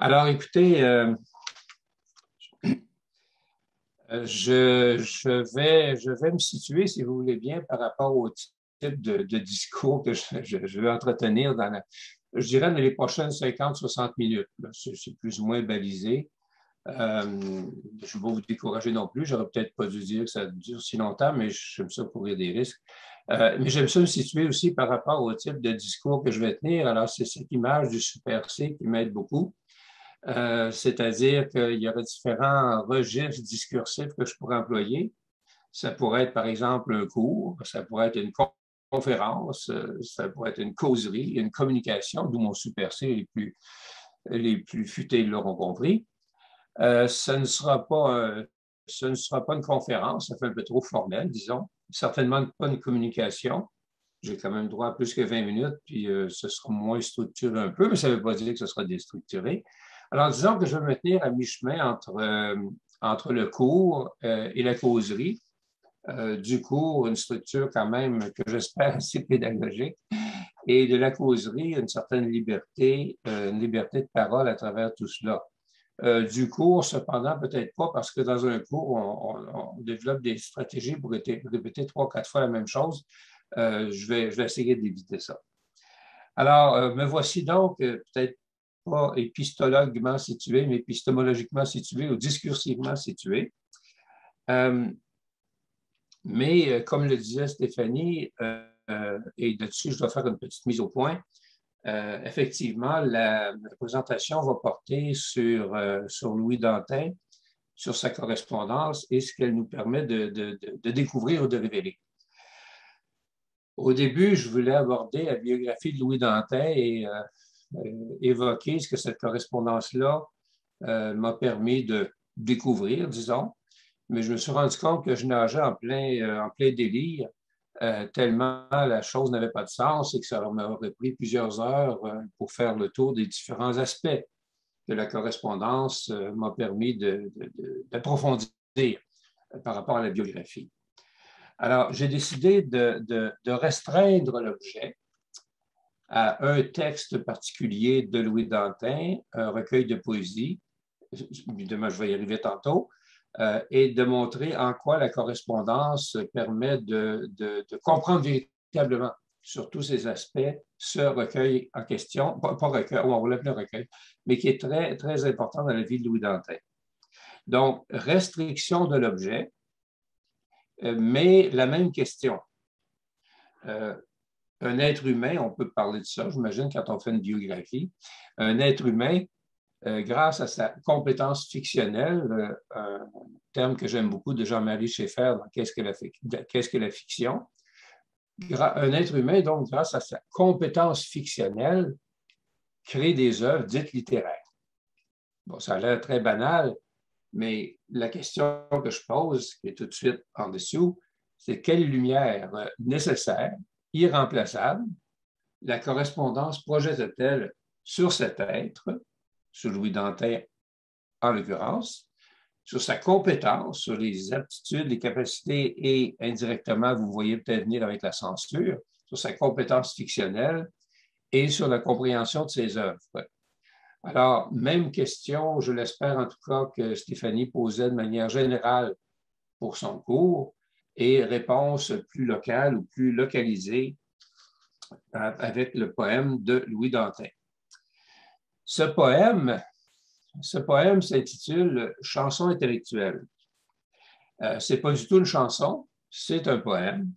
Alors, écoutez, je vais me situer, si vous voulez bien, par rapport au type de discours que je veux entretenir je dirais, dans les prochaines 50-60 minutes. C'est plus ou moins balisé. Je ne vais pas vous décourager non plus. J'aurais peut-être pas dû dire que ça dure si longtemps, mais j'aime ça courir des risques. Mais j'aime ça me situer aussi par rapport au type de discours que je vais tenir. Alors, c'est cette image du Super C qui m'aide beaucoup. C'est-à-dire qu'il y aurait différents registres discursifs que je pourrais employer. Ça pourrait être, par exemple, un cours, ça pourrait être une conférence, ça pourrait être une causerie, une communication, d'où mon Super C, les plus futés l'auront compris. Ce ne sera pas une conférence, ça fait un peu trop formel, disons. Certainement pas une communication. J'ai quand même droit à plus que 20 minutes, puis ce sera moins structuré un peu, mais ça ne veut pas dire que ce sera déstructuré. Alors, disons que je vais me tenir à mi-chemin entre le cours et la causerie. Du cours, une structure quand même que j'espère assez pédagogique, et de la causerie, une certaine liberté, une liberté de parole à travers tout cela. Du cours, cependant, peut-être pas, parce que dans un cours, on développe des stratégies pour répéter 3-4 fois la même chose. Je vais essayer d'éviter ça. Alors, me voici donc peut-être pas épistologuement situé, mais épistémologiquement situé ou discursivement situé. Mais comme le disait Stéphanie, et là-dessus, je dois faire une petite mise au point, effectivement, la présentation va porter sur Louis Dantin, sur sa correspondance et ce qu'elle nous permet de découvrir ou de révéler. Au début, je voulais aborder la biographie de Louis Dantin et évoquer ce que cette correspondance-là m'a permis de découvrir, disons, mais je me suis rendu compte que je nageais en plein délire, tellement la chose n'avait pas de sens et que ça m'aurait pris plusieurs heures pour faire le tour des différents aspects que la correspondance m'a permis d'approfondir par rapport à la biographie. Alors, j'ai décidé de restreindre l'objet à un texte particulier de Louis Dantin, un recueil de poésie, évidemment, je vais y arriver tantôt, et de montrer en quoi la correspondance permet de comprendre véritablement sur tous ces aspects ce recueil en question, pas recueil, on va l'appeler recueil, mais qui est très, très important dans la vie de Louis Dantin. Donc, restriction de l'objet, mais la même question. Un être humain, on peut parler de ça, j'imagine, quand on fait une biographie, un être humain, grâce à sa compétence fictionnelle, un terme que j'aime beaucoup de Jean-Marie Schaeffer dans Qu'est-ce que la fiction? Un être humain, donc, grâce à sa compétence fictionnelle, crée des œuvres dites littéraires. Bon, ça a l'air très banal, mais la question que je pose, qui est tout de suite en dessous, c'est quelle lumière nécessaire, irremplaçable, la correspondance projette-t-elle sur cet être, sur Louis Dantin en l'occurrence, sur sa compétence, sur les aptitudes, les capacités et indirectement, vous voyez peut-être venir avec la censure, sur sa compétence fictionnelle et sur la compréhension de ses œuvres. Alors, même question, je l'espère en tout cas, que Stéphanie posait de manière générale pour son cours et réponse plus locale ou plus localisée avec le poème de Louis Dantin. Ce poème s'intitule Chanson intellectuelle. Ce n'est pas du tout une chanson, c'est un poème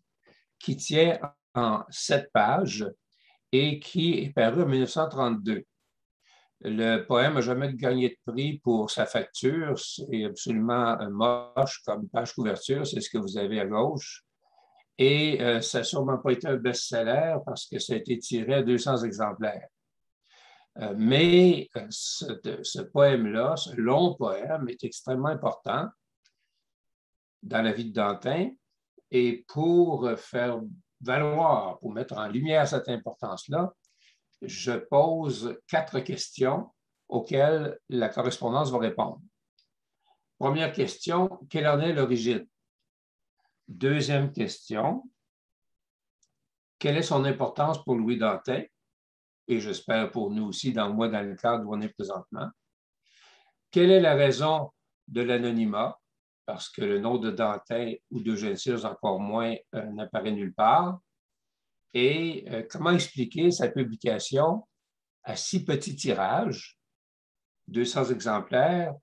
qui tient en 7 pages et qui est paru en 1932. Le poème n'a jamais gagné de prix pour sa facture. C'est absolument moche comme page couverture, c'est ce que vous avez à gauche. Et ça n'a sûrement pas été un best-seller parce que ça a été tiré à 200 exemplaires. Mais ce poème-là, ce long poème, est extrêmement important dans la vie de Dantin. Et pour faire valoir, pour mettre en lumière cette importance-là, je pose 4 questions auxquelles la correspondance va répondre. Première question, quelle en est l'origine? Deuxième question, quelle est son importance pour Louis Dantin? Et j'espère pour nous aussi, dans le cadre où on est présentement. Quelle est la raison de l'anonymat? Parce que le nom de Dantin ou d'Eugène Sires, encore moins, n'apparaît nulle part. Et comment expliquer sa publication à si petit tirage, 200 exemplaires,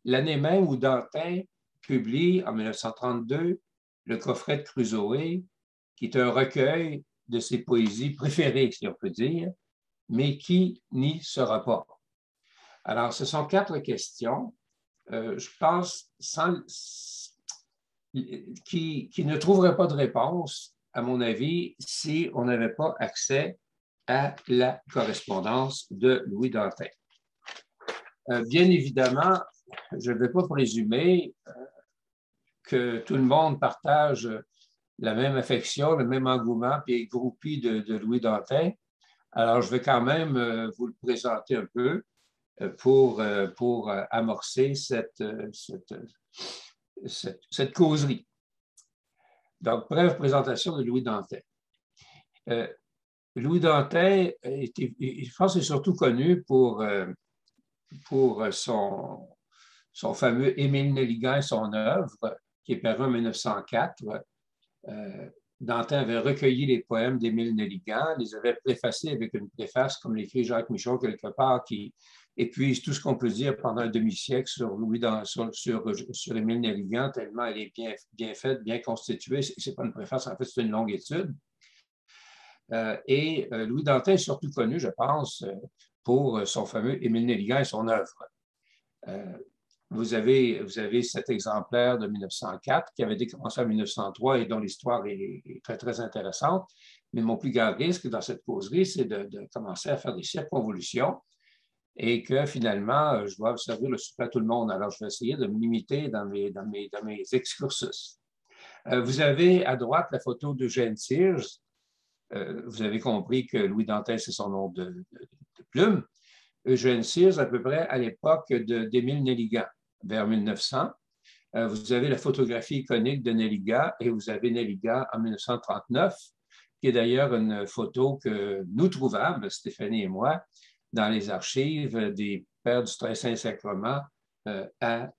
l'année même où Dantin publie, en 1932, le coffret de Crusoé, qui est un recueil de ses poésies préférées, si on peut dire, mais qui n'y sera pas. Alors, ce sont 4 questions, je pense, qui ne trouveraient pas de réponse, à mon avis, si on n'avait pas accès à la correspondance de Louis Dantin. Bien évidemment, je ne vais pas présumer que tout le monde partage la même affection, le même engouement, puis est groupie de Louis Dantin. Alors, je vais quand même vous le présenter un peu pour amorcer cette causerie. Donc, brève présentation de Louis Dantin. Louis Dantin, je pense, est surtout connu pour son fameux Émile Nelligan et son œuvre, qui est paru en 1904. Dantin avait recueilli les poèmes d'Émile Nelligan, les avait préfacés avec une préface, comme l'écrit Jacques Michaud quelque part, qui épuise tout ce qu'on peut dire pendant un demi-siècle sur Émile Nelligan, tellement elle est bien faite, bien constituée. Ce n'est pas une préface, en fait, c'est une longue étude. Louis Dantin est surtout connu, je pense, pour son fameux Émile Nelligan et son œuvre. Vous avez cet exemplaire de 1904 qui avait été commencé en 1903 et dont l'histoire est très, très intéressante. Mais mon plus grand risque dans cette causerie, c'est de commencer à faire des circonvolutions et que finalement, je dois servir le souper à tout le monde. Alors, je vais essayer de me limiter dans mes excursus. Vous avez à droite la photo d'Eugène Sires. Vous avez compris que Louis Dantin, c'est son nom de plume. Eugène Sires, à peu près à l'époque d'Émile Nelligan, vers 1900. Vous avez la photographie iconique de Nelligan et vous avez Nelligan en 1939, qui est d'ailleurs une photo que nous trouvâmes, Stéphanie et moi, dans les archives des Pères du Très Saint-Sacrement à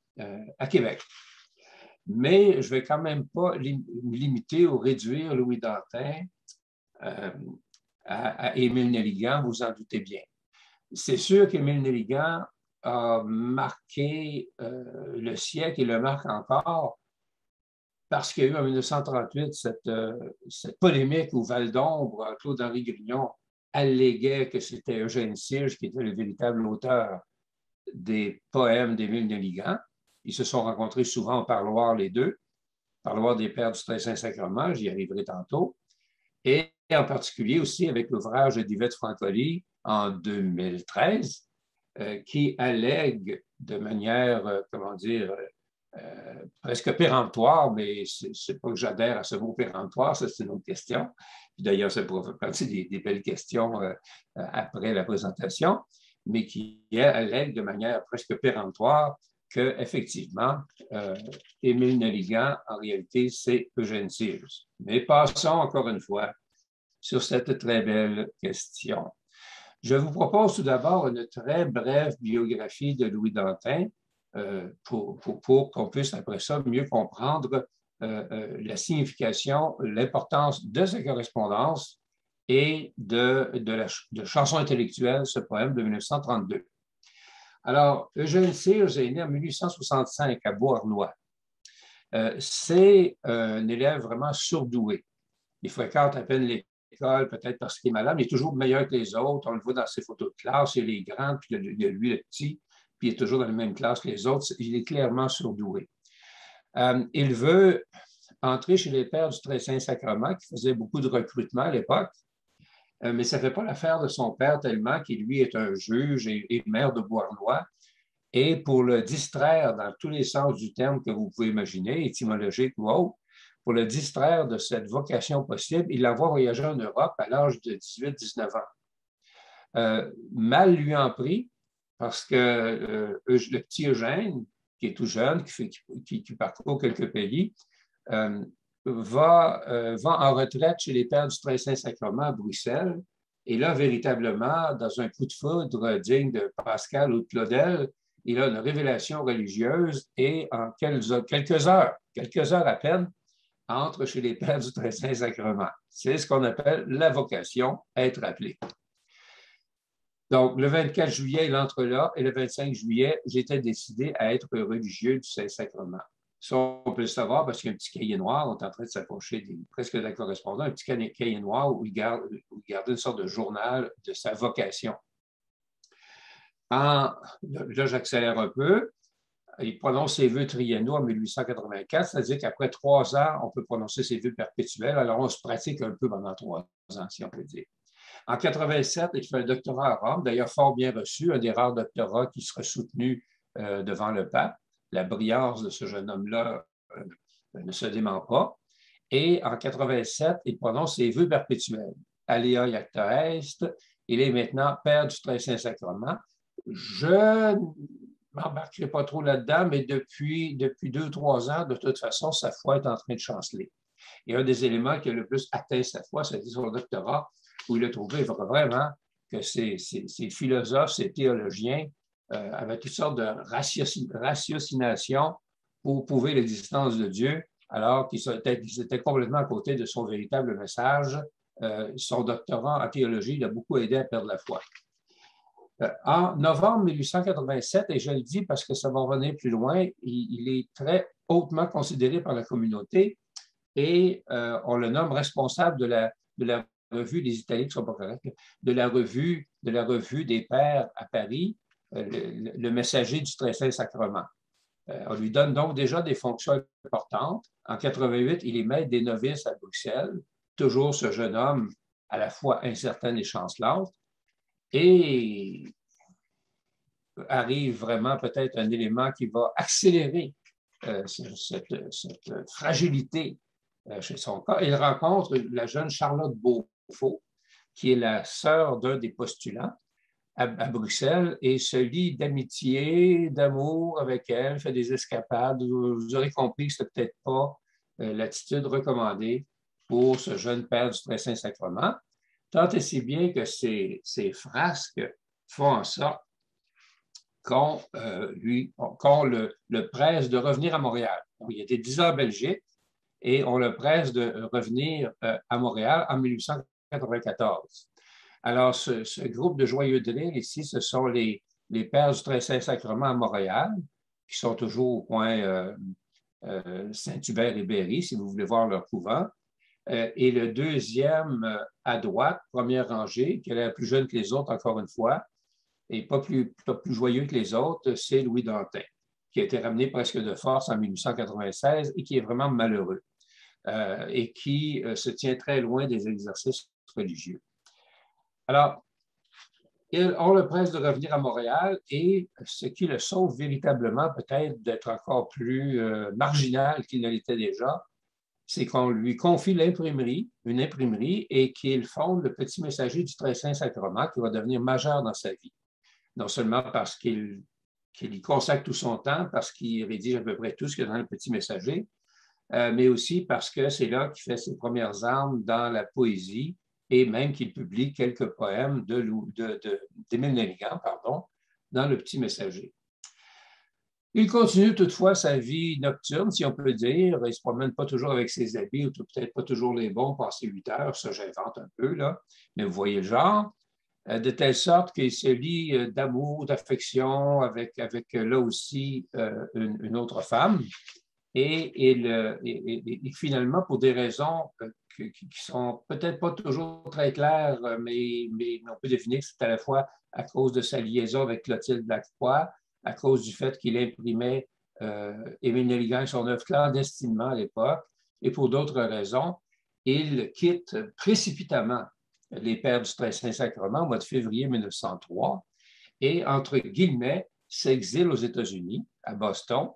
Québec. Mais je ne vais quand même pas me limiter ou réduire Louis Dantin à Émile Nelligan, vous en doutez bien. C'est sûr qu'Émile Nelligan a marqué le siècle et le marque encore parce qu'il y a eu en 1938 cette polémique où Val-d'Ombre, Claude-Henri Grignon, alléguait que c'était Eugène Sires qui était le véritable auteur des poèmes d'Émile Nelligan. Ils se sont rencontrés souvent au parloir, les deux, parloir des Pères du Très Saint-Sacrement, j'y arriverai tantôt, et en particulier aussi avec l'ouvrage d'Yvette Francoli en 2013, qui allègue de manière, presque péremptoire, mais c'est pas que j'adhère à ce mot péremptoire, ça c'est une autre question. D'ailleurs, ça pourrait faire partie des belles questions après la présentation, mais qui allègue de manière presque péremptoire qu'effectivement, Émile Nelligan, en réalité, c'est Eugène Sires. Mais passons encore une fois sur cette très belle question. Je vous propose tout d'abord une très brève biographie de Louis Dantin pour qu'on puisse après ça mieux comprendre la signification, l'importance de sa correspondance et de Chanson intellectuelle, ce poème de 1932. Alors, Eugène Sires est né en 1865 à Beauharnois. C'est un élève vraiment surdoué. Il fréquente à peine l'école, peut-être parce qu'il est malade, mais il est toujours meilleur que les autres. On le voit dans ses photos de classe, il y a les grands, puis il y a lui, le petit, puis il est toujours dans la même classe que les autres. Il est clairement surdoué. Il veut entrer chez les Pères du Très Saint-Sacrement, qui faisaient beaucoup de recrutement à l'époque, mais ça ne fait pas l'affaire de son père tellement qu'il, lui, est un juge et maire de Beauharnois. Et pour le distraire dans tous les sens du terme que vous pouvez imaginer, étymologique ou autre, pour le distraire de cette vocation possible, il l'envoie voyager en Europe à l'âge de 18-19 ans. Mal lui en pris, parce que le petit Eugène, qui est tout jeune, qui parcourt quelques pays, va en retraite chez les Pères du Très Saint-Sacrement à Bruxelles. Et là, véritablement, dans un coup de foudre digne de Pascal ou de Claudel, il a une révélation religieuse et en quelques heures à peine, entre chez les pères du Très Saint-Sacrement. C'est ce qu'on appelle la vocation, être appelé. Donc, le 24 juillet, il entre là, et le 25 juillet, j'étais décidé à être religieux du Saint-Sacrement. Ça, on peut le savoir parce qu'il y a un petit cahier noir, on est en train de s'approcher presque de la correspondance, un petit cahier noir où il gardait une sorte de journal de sa vocation. Là, j'accélère un peu. Il prononce ses vœux triennaux en 1884, c'est-à-dire qu'après 3 ans, on peut prononcer ses vœux perpétuels. Alors, on se pratique un peu pendant 3 ans, si on peut dire. En 87, il fait un doctorat à Rome, d'ailleurs fort bien reçu, un des rares doctorats qui sera soutenu devant le pape. La brillance de ce jeune homme-là ne se dément pas. Et en 87, il prononce ses vœux perpétuels. Alea iacta est. Il est maintenant père du Très Saint-Sacrement. Je ne m'embarquerai pas trop là-dedans, mais depuis 2-3 ans, de toute façon, sa foi est en train de chanceler. Et un des éléments qui a le plus atteint sa foi, c'est son doctorat, où il a trouvé vraiment que ces philosophes, ces théologiens avaient toutes sortes de ratiocination pour prouver l'existence de Dieu, alors qu'ils étaient complètement à côté de son véritable message. Son doctorat en théologie l'a beaucoup aidé à perdre la foi. En novembre 1887, et je le dis parce que ça va revenir plus loin, il est très hautement considéré par la communauté et on le nomme responsable de la revue des Italiques, ne sont pas corrects, de la revue des Pères à Paris, le messager du Très Saint-Sacrement. On lui donne donc déjà des fonctions importantes. En 88, il est maître des novices à Bruxelles, toujours ce jeune homme à la fois incertain et chancelante. Et arrive vraiment peut-être un élément qui va accélérer cette fragilité chez son cas. Il rencontre la jeune Charlotte Beaufort, qui est la sœur d'un des postulants à Bruxelles, et se lie d'amitié, d'amour avec elle, fait des escapades. Vous aurez compris que ce n'était peut-être pas l'attitude recommandée pour ce jeune père du Très Saint-Sacrement. Tant et si bien que ces frasques font en sorte qu'on le presse de revenir à Montréal. Il a été 10 ans en Belgique et on le presse de revenir à Montréal en 1894. Alors, ce groupe de joyeux de rire ici, ce sont les Pères du Très Saint-Sacrement à Montréal, qui sont toujours au coin Saint-Hubert et Berry, si vous voulez voir leur couvent. Et le deuxième à droite, première rangée, qui est la plus jeune que les autres, encore une fois, et pas plus joyeux que les autres, c'est Louis Dantin, qui a été ramené presque de force en 1896 et qui est vraiment malheureux et qui se tient très loin des exercices religieux. Alors, on le presse de revenir à Montréal et ce qui le sauve véritablement peut-être d'être encore plus marginal qu'il ne l'était déjà, c'est qu'on lui confie une imprimerie, et qu'il fonde le Petit Messager du Très Saint-Sacrement qui va devenir majeur dans sa vie. Non seulement parce qu'il y consacre tout son temps, parce qu'il rédige à peu près tout ce qu'il y a dans le Petit Messager, mais aussi parce que c'est là qu'il fait ses premières armes dans la poésie et même qu'il publie quelques poèmes d'Émile Nelligan, dans le Petit Messager. Il continue toutefois sa vie nocturne, si on peut dire. Il ne se promène pas toujours avec ses habits, ou peut-être pas toujours les bons, passer 8 heures, ça j'invente un peu, là, mais vous voyez le genre, de telle sorte qu'il se lie d'amour, d'affection avec là aussi une autre femme. Et finalement, pour des raisons qui sont peut-être pas toujours très claires, mais on peut deviner que c'est à la fois à cause de sa liaison avec Clotilde Lacroix, à cause du fait qu'il imprimait Émile Nelligan et son œuvre clandestinement à l'époque, et pour d'autres raisons, il quitte précipitamment les Pères du Très Saint-Sacrement au mois de février 1903 et, entre guillemets, s'exile aux États-Unis, à Boston,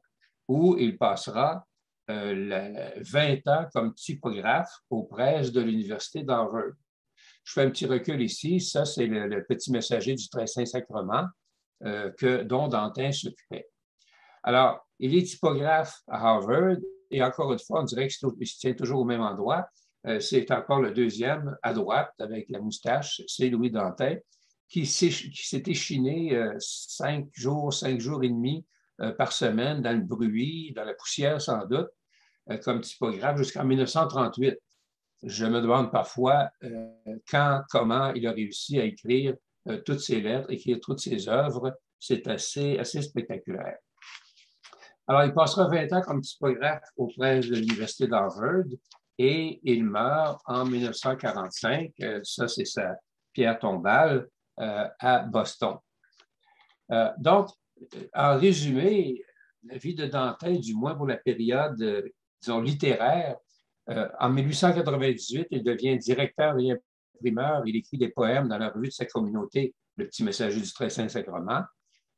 où il passera 20 ans comme typographe aux presses de l'Université d'Harvard. Je fais un petit recul ici. Ça, c'est le Petit Messager du Très Saint-Sacrement dont Dantin s'occupait. Alors, il est typographe à Harvard et encore une fois, on dirait qu'il se tient toujours au même endroit. C'est encore le deuxième à droite avec la moustache, c'est Louis Dantin. qui s'est échiné 5 jours et demi par semaine dans le bruit, dans la poussière sans doute, comme typographe jusqu'en 1938. Je me demande parfois quand, comment il a réussi à écrire toutes ses lettres, écrire toutes ses œuvres. C'est assez spectaculaire. Alors, il passera 20 ans comme typographe auprès de l'Université d'Harvard et il meurt en 1945. Ça, c'est sa pierre tombale à Boston. Donc, en résumé, la vie de Dantin, du moins pour la période, disons, littéraire, en 1898, il devient directeur et imprimeur. Il écrit des poèmes dans la revue de sa communauté, Le Petit Messager du Très Saint-Sacrement.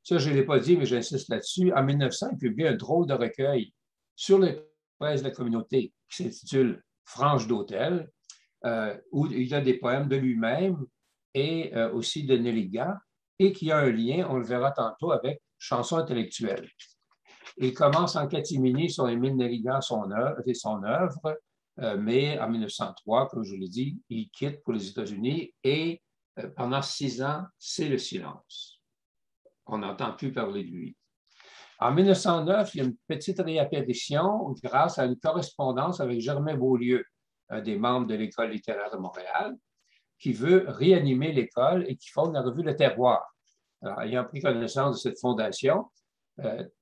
Ça, je ne l'ai pas dit, mais j'insiste là-dessus. En 1900, il publie un drôle de recueil sur les presses de la communauté qui s'intitule Franche d'Hôtel, où il a des poèmes de lui-même et aussi de Nelligan, et qui a un lien, on le verra tantôt, avec Chansons intellectuelles. Il commence en catimini sur Émile Nelligan et son œuvre, mais en 1903, comme je l'ai dit, il quitte pour les États-Unis et pendant 6 ans, c'est le silence. On n'entend plus parler de lui. En 1909, il y a une petite réapparition grâce à une correspondance avec Germain Beaulieu, un des membres de l'École littéraire de Montréal, qui veut réanimer l'école et qui fonde la revue Le Terroir. Alors, ayant pris connaissance de cette fondation,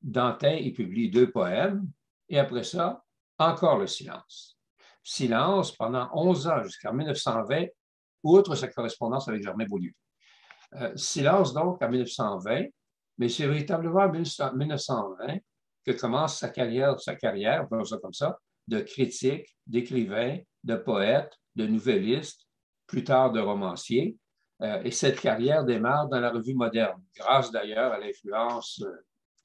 Dantin y publie 2 poèmes et après ça, encore le silence. Silence pendant 11 ans jusqu'en 1920, outre sa correspondance avec Germain Beaulieu. Silence donc en 1920, mais c'est véritablement en 1920 que commence sa carrière, on peut dire ça comme ça, de critique, d'écrivain, de poète, de novelliste, plus tard de romancier. Et cette carrière démarre dans la revue moderne, grâce d'ailleurs à l'influence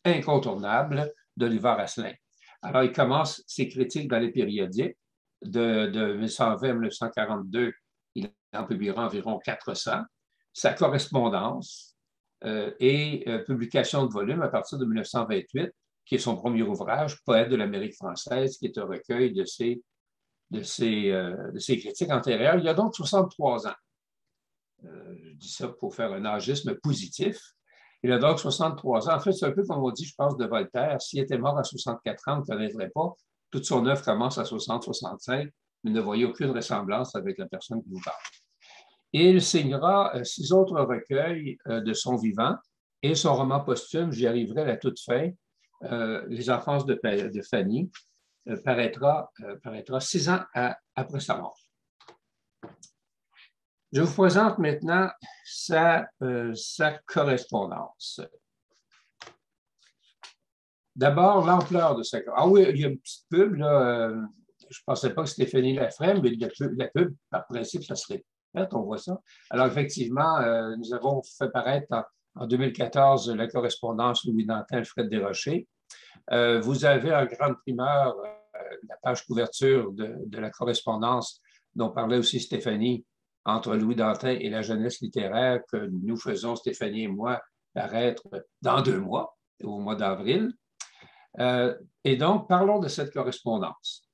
incontournable d'Oliver Asselin. Alors, il commence ses critiques dans les périodiques. De 1920 à 1942, il en publiera environ 400. Sa correspondance et publication de volumes à partir de 1928, qui est son premier ouvrage, Poète de l'Amérique française, qui est un recueil de ses critiques antérieures. Il y a donc 63 ans. Je dis ça pour faire un âgisme positif. Il a donc 63 ans. En fait, c'est un peu comme on dit, je pense, de Voltaire. S'il était mort à 64 ans, on ne connaîtrait pas. Toute son œuvre commence à 60-65, mais ne voyez aucune ressemblance avec la personne qui vous parle. Et il signera 6 autres recueils de son vivant et son roman posthume, j'y arriverai à la toute fin, Les enfances de Fanny, paraîtra 6 ans après sa mort. Je vous présente maintenant sa correspondance. D'abord, l'ampleur de sa correspondance. Ah oui, il y a une petite pub, là. Je ne pensais pas que Stéphanie la ferait, mais la pub, par principe, ça serait faite, on voit ça. Alors, effectivement, nous avons fait paraître en 2014 la correspondance Louis Dantin, Alfred Desrochers. Vous avez en grande primeur la page couverture de la correspondance dont parlait aussi Stéphanie, entre Louis Dantin et la jeunesse littéraire que nous faisons, Stéphanie et moi, paraître dans 2 mois, au mois d'avril. Et donc, parlons de cette correspondance.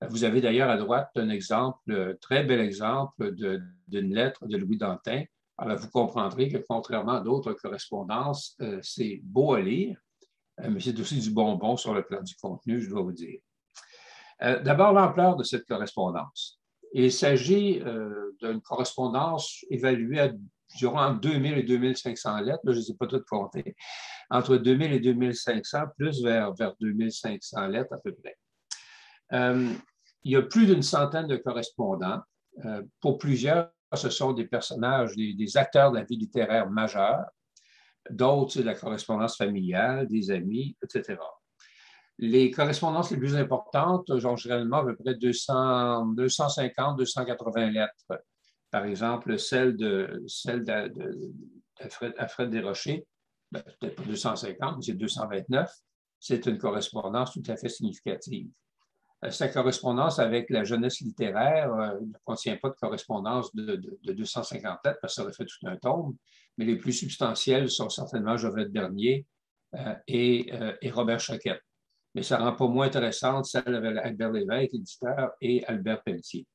Vous avez d'ailleurs à droite un exemple, très bel exemple d'une lettre de Louis Dantin. Alors, vous comprendrez que contrairement à d'autres correspondances, c'est beau à lire, mais c'est aussi du bonbon sur le plan du contenu, je dois vous dire. D'abord, l'ampleur de cette correspondance. Il s'agit d'une correspondance évaluée à durant 2000 et 2500 lettres, là, je ne les ai pas toutes comptées, entre 2000 et 2500, plus vers 2500 lettres à peu près. Il y a plus d'une centaine de correspondants. Pour plusieurs, ce sont des personnages, des acteurs de la vie littéraire majeurs. D'autres, c'est de la correspondance familiale, des amis, etc. Les correspondances les plus importantes ont généralement à peu près 250, 280 lettres. Par exemple, celle d'Alfred Desrochers, peut-être pas 250, mais c'est 229. C'est une correspondance tout à fait significative. Sa correspondance avec la jeunesse littéraire ne contient pas de correspondance de 250 lettres, parce que ça aurait fait tout un tome, mais les plus substantielles sont certainement Jovette Bernier et Robert Choquette. Mais ça ne rend pas moins intéressante celle avec Albert Lévesque, éditeur, et Albert Pelletier.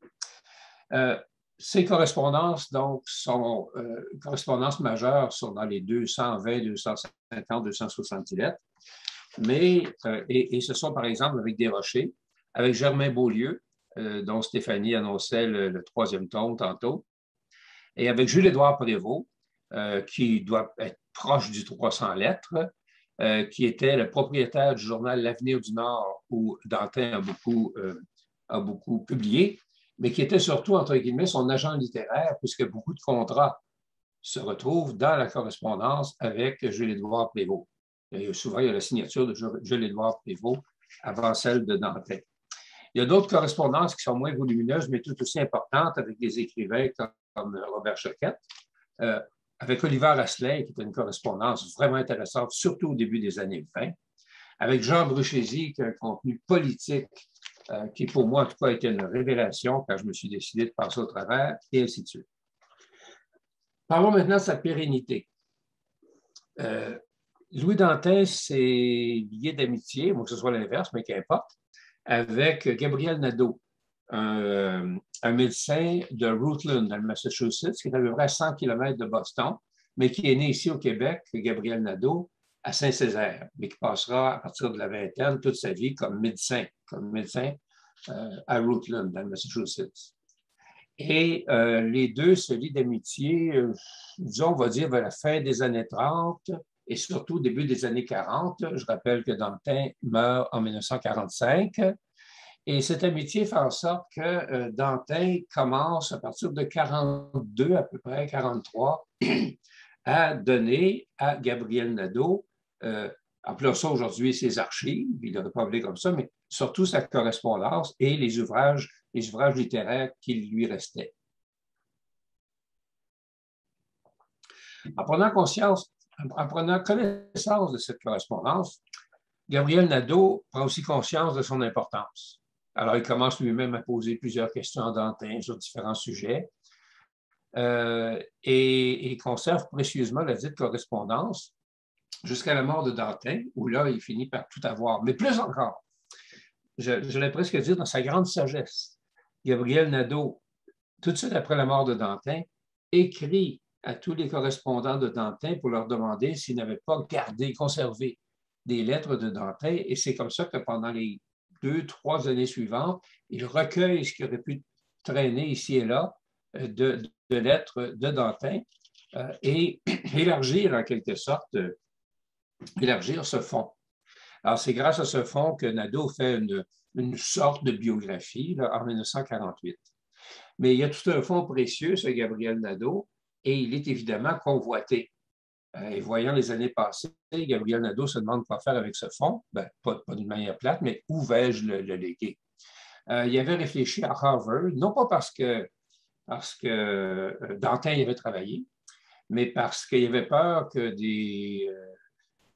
Ces correspondances, donc, sont correspondances majeures sont dans les 220, 250, 270 lettres, mais, et ce sont par exemple avec Desrochers, avec Germain Beaulieu, dont Stéphanie annonçait le troisième tome tantôt, et avec Jules-Édouard Prévost, qui doit être proche du 300 lettres, qui était le propriétaire du journal L'Avenir du Nord, où Dantin a beaucoup publié, mais qui était surtout, entre guillemets, son agent littéraire, puisque beaucoup de contrats se retrouvent dans la correspondance avec Jules-Édouard Prévost. Et souvent, il y a la signature de Jules-Édouard Prévost avant celle de Dantin. Il y a d'autres correspondances qui sont moins volumineuses, mais tout aussi importantes avec des écrivains comme Robert Choquette, avec Oliver Asselin, qui était une correspondance vraiment intéressante, surtout au début des années 20, avec Jean Bruchézy, qui a un contenu politique qui, pour moi, en tout cas, a été une révélation quand je me suis décidé de passer au travers, et ainsi de suite. Parlons maintenant de sa pérennité. Louis Dantin s'est lié d'amitié, moi que ce soit l'inverse, mais qu'importe, avec Gabriel Nadeau, un médecin de Rutland, dans le Massachusetts, qui est à peu près à 100 km de Boston, mais qui est né ici au Québec, Gabriel Nadeau, à Saint-Césaire, mais qui passera à partir de la vingtaine toute sa vie comme médecin à Rutland, dans le Massachusetts. Et les deux se lient d'amitié, disons, on va dire, vers la fin des années 30 et surtout au début des années 40. Je rappelle que Dantin meurt en 1945. Et cette amitié fait en sorte que Dantin commence à partir de 42, à peu près 43, à donner à Gabriel Nadeau, appelons ça aujourd'hui ses archives, il n'aurait pas appelé comme ça, mais surtout sa correspondance et les ouvrages littéraires qui lui restaient. En prenant connaissance de cette correspondance, Gabriel Nadeau prend aussi conscience de son importance. Alors, il commence lui-même à poser plusieurs questions à Dantin sur différents sujets et conserve précieusement la dite correspondance jusqu'à la mort de Dantin, où là, il finit par tout avoir. Mais plus encore, je l'ai presque dire dans sa grande sagesse, Gabriel Nadeau, tout de suite après la mort de Dantin, écrit à tous les correspondants de Dantin pour leur demander s'ils n'avaient pas conservé des lettres de Dantin. Et c'est comme ça que pendant les 2-3 années suivantes, il recueille ce qui aurait pu traîner ici et là de lettres de Dantin et élargir en quelque sorte, élargir ce fonds. Alors, c'est grâce à ce fonds que Nadeau fait une sorte de biographie là, en 1948. Mais il y a tout un fonds précieux, ce Gabriel Nadeau, et il est évidemment convoité. Et voyant les années passées, Gabriel Nadeau se demande quoi faire avec ce fonds. Ben, pas d'une manière plate, mais où vais-je le léguer? Il avait réfléchi à Harvard, non pas parce que Dantin y avait travaillé, mais parce qu'il avait peur que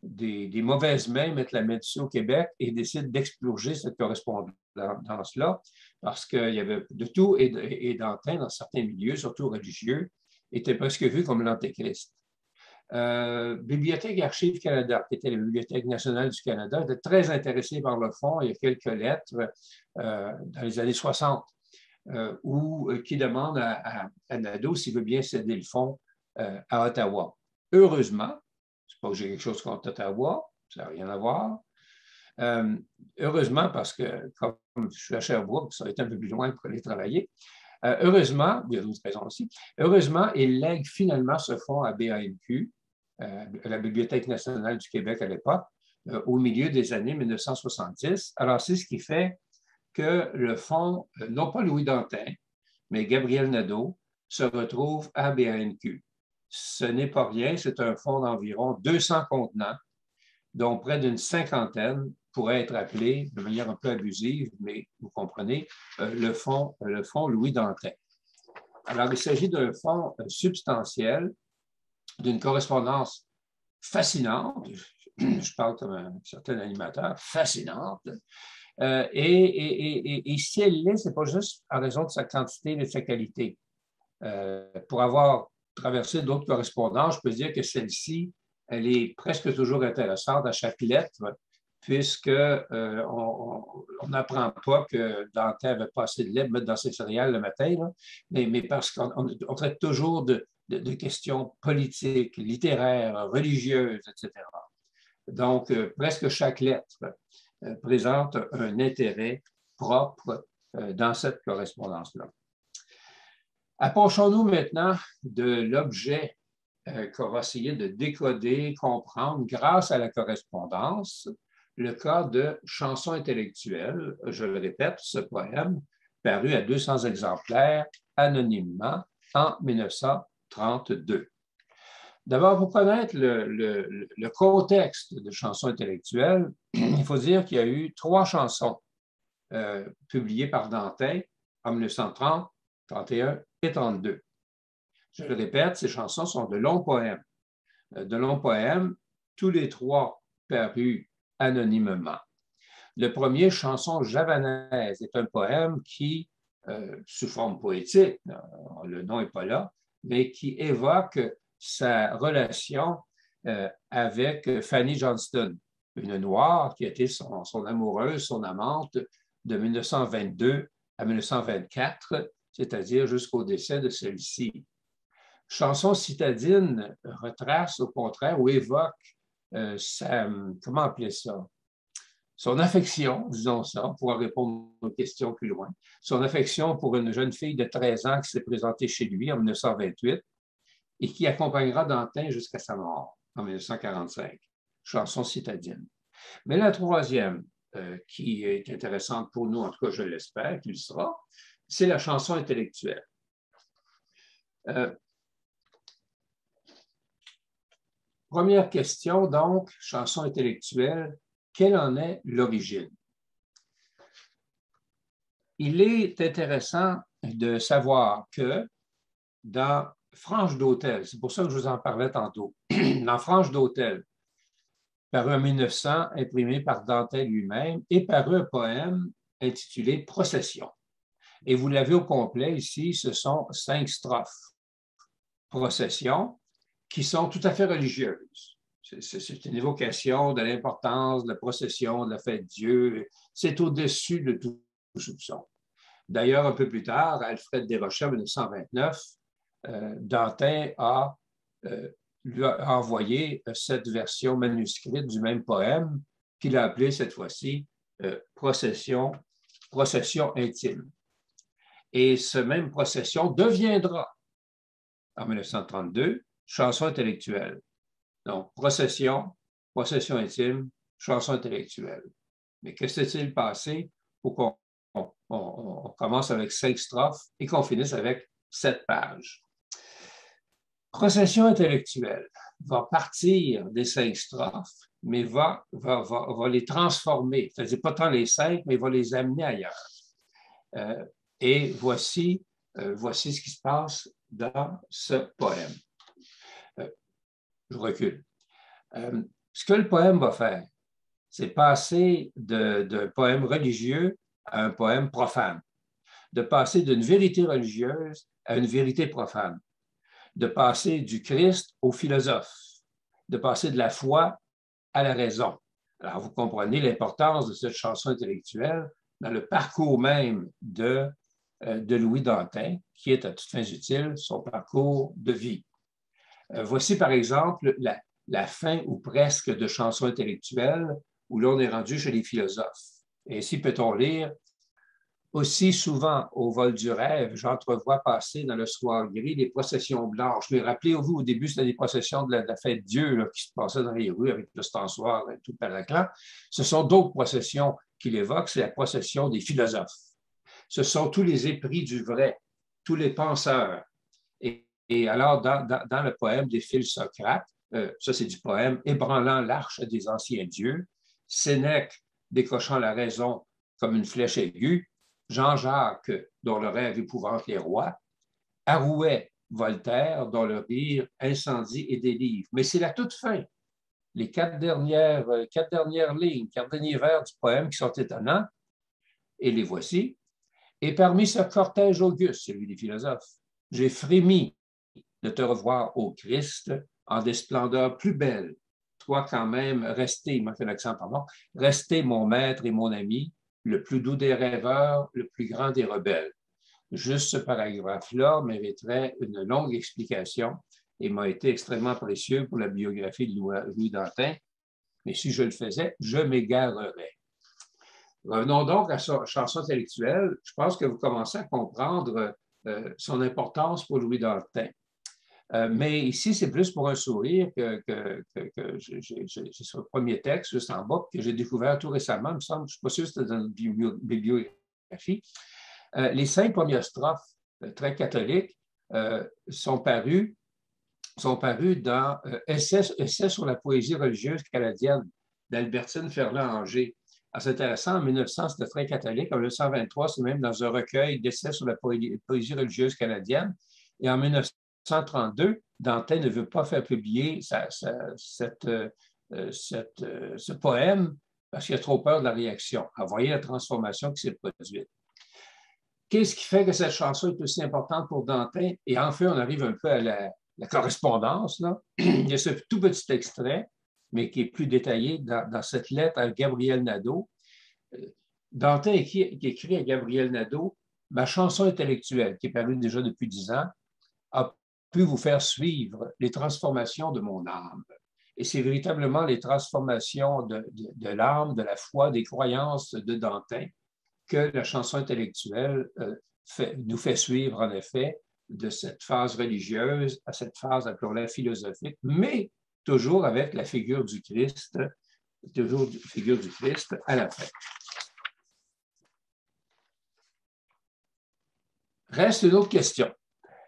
des mauvaises mains mettent la main dessus au Québec et décident d'expurger cette correspondance-là, parce qu'il y avait de tout, et Dantin, dans certains milieux, surtout religieux, était presque vu comme l'antéchrist. Bibliothèque Archives Canada, qui était la Bibliothèque nationale du Canada, était très intéressée par le fond. Il y a quelques lettres dans les années 60 qui demandent à Nadeau s'il veut bien céder le fonds à Ottawa. Heureusement, c'est pas que j'ai quelque chose contre Ottawa, ça n'a rien à voir. Heureusement, parce que comme je suis à Sherbrooke, ça a été un peu plus loin pour aller travailler. Heureusement, il y a d'autres raisons aussi, heureusement, il lègue finalement ce fonds à BANQ, la Bibliothèque nationale du Québec à l'époque, au milieu des années 1970. Alors, c'est ce qui fait que le fonds, non pas Louis Dantin, mais Gabriel Nadeau, se retrouve à BANQ. Ce n'est pas rien, c'est un fonds d'environ 200 contenants, dont près d'une cinquantaine pourrait être appelé de manière un peu abusive, mais vous comprenez, le fonds Louis Dantin. Alors, il s'agit d'un fonds substantiel, d'une correspondance fascinante, je parle comme un certain animateur, fascinante, et si elle l'est, ce n'est pas juste en raison de sa quantité et de sa qualité. Pour avoir traversé d'autres correspondances, je peux dire que celle-ci, elle est presque toujours intéressante à chaque lettre. puisque on n'apprend pas que Dante avait pas assez de lait à mettre dans ses céréales le matin, là, mais parce qu'on traite toujours de questions politiques, littéraires, religieuses, etc. Donc, presque chaque lettre présente un intérêt propre dans cette correspondance-là. Approchons-nous maintenant de l'objet qu'on va essayer de décoder, comprendre grâce à la correspondance, le cas de Chanson intellectuelle. Je le répète, ce poème paru à 200 exemplaires anonymement en 1932. D'abord, pour connaître le contexte de Chanson intellectuelle, il faut dire qu'il y a eu 3 chansons publiées par Dantin en 1930, 31 et 32. Je le répète, ces chansons sont de longs poèmes. De longs poèmes, tous les 3 parus anonymement. Le premier, Chanson javanaise, est un poème qui, sous forme poétique, le nom n'est pas là, mais qui évoque sa relation avec Fanny Johnston, une Noire qui était son amoureuse, son amante de 1922 à 1924, c'est-à-dire jusqu'au décès de celle-ci. Chanson citadine retrace au contraire ou évoque comment appeler ça? Son affection, disons ça, on pourra répondre aux questions plus loin, son affection pour une jeune fille de 13 ans qui s'est présentée chez lui en 1928 et qui accompagnera Dantin jusqu'à sa mort en 1945, Chanson citadine. Mais la troisième, qui est intéressante pour nous, en tout cas je l'espère qu'il sera, c'est la chanson intellectuelle. Première question, donc, chanson intellectuelle, quelle en est l'origine? Il est intéressant de savoir que dans Franche d'Hôtel, c'est pour ça que je vous en parlais tantôt, dans Franche d'Hôtel, paru en 1900, imprimé par Dantin lui-même, est paru un poème intitulé Procession. Et vous l'avez au complet ici, ce sont 5 strophes. Procession, qui sont tout à fait religieuses. C'est une évocation de l'importance de la procession, de la fête de Dieu. C'est au-dessus de tout soupçon. D'ailleurs, un peu plus tard, Alfred Desrochers, en 1929, Dantin lui a envoyé cette version manuscrite du même poème qu'il a appelé cette fois-ci Procession intime. Et ce même Procession deviendra, en 1932, Chanson intellectuelle. Donc, procession intime, chanson intellectuelle. Mais que s'est-il passé pour qu'on commence avec 5 strophes et qu'on finisse avec 7 pages? Procession intellectuelle va partir des 5 strophes, mais va les transformer. C'est-à-dire pas tant les 5, mais va les amener ailleurs. Et voici ce qui se passe dans ce poème. Je recule. Ce que le poème va faire, c'est passer d'un poème religieux à un poème profane, de passer d'une vérité religieuse à une vérité profane, de passer du Christ au philosophe, de passer de la foi à la raison. Alors, vous comprenez l'importance de cette chanson intellectuelle dans le parcours même de Louis Dantin, qui est à toutes fins utiles son parcours de vie. Voici par exemple la fin ou presque de Chanson intellectuelle, où l'on est rendu chez les philosophes. Et ici peut-on lire « Aussi souvent au vol du rêve, j'entrevois passer dans le soir gris les processions blanches. » Mais rappelez-vous, au début, c'était des processions de la fête de Dieu là, qui se passaient dans les rues avec le stançoir et tout le palaclan. Ce sont d'autres processions qu'il évoque, c'est la procession des philosophes. Ce sont tous les épris du vrai, tous les penseurs. Et alors, dans le poème des Philsocrates, ça c'est du poème ébranlant l'arche des anciens dieux, Sénèque décochant la raison comme une flèche aiguë, Jean-Jacques dont le rêve épouvante les rois, Arouet, Voltaire dont le rire incendie et délivre. Mais c'est la toute fin, les 4 dernières lignes, 4 derniers vers du poème qui sont étonnants, et les voici. Et parmi ce cortège auguste, celui des philosophes, j'ai frémi de te revoir, ô Christ, en des splendeurs plus belles, toi quand même, restez, il manque un accent, pardon, restez mon maître et mon ami, le plus doux des rêveurs, le plus grand des rebelles. Juste ce paragraphe-là mériterait une longue explication et m'a été extrêmement précieux pour la biographie de Louis Dantin, mais si je le faisais, je m'égarerais. Revenons donc à sa chanson intellectuelle. Je pense que vous commencez à comprendre son importance pour Louis Dantin. Mais ici, c'est plus pour un sourire que j'ai ce premier texte juste en bas que j'ai découvert tout récemment. Il me semble, je ne suis pas sûr que c'était dans une bibliographie. Les 5 premières strophes très catholiques sont parues dans Essai sur la poésie religieuse canadienne d'Albertine Ferland-Angers. C'est intéressant, en 1900, c'était très catholique. En 1923, c'est même dans un recueil d'essais sur la poésie religieuse canadienne. Et en 1932, Dantin ne veut pas faire publier ce poème parce qu'il a trop peur de la réaction. Alors, voyez la transformation qui s'est produite. Qu'est-ce qui fait que cette chanson est aussi importante pour Dantin? Et enfin, on arrive un peu à la correspondance, là. Il y a ce tout petit extrait, mais qui est plus détaillé dans cette lettre à Gabriel Nadeau. Dantin qui écrit à Gabriel Nadeau, « Ma chanson intellectuelle, qui est parue déjà depuis 10 ans, a pu vous faire suivre les transformations de mon âme. » Et c'est véritablement les transformations de l'âme, de la foi, des croyances de Dantin que la chanson intellectuelle nous fait suivre, en effet, de cette phase religieuse à cette phase, appelons-la philosophique, mais toujours avec la figure du Christ, à la fin. Reste une autre question.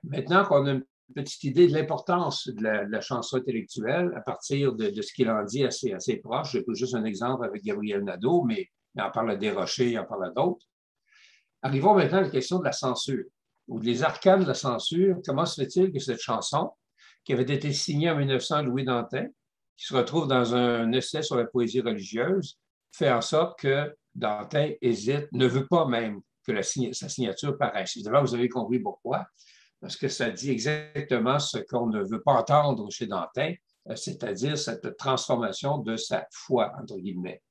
Maintenant qu'on a une petite idée de l'importance de la chanson intellectuelle à partir de ce qu'il en dit assez proche, j'ai juste un exemple avec Gabriel Nadeau, mais il en parle à Desrochers, il en parle à d'autres. Arrivons maintenant à la question de la censure, ou des arcanes de la censure. Comment se fait-il que cette chanson, qui avait été signée en 1900 Louis Dantin, qui se retrouve dans un essai sur la poésie religieuse, fait en sorte que Dantin hésite, ne veut pas même que sa signature paraisse. Évidemment, vous avez compris pourquoi, parce que ça dit exactement ce qu'on ne veut pas entendre chez Dantin, c'est-à-dire cette transformation de sa foi, entre guillemets.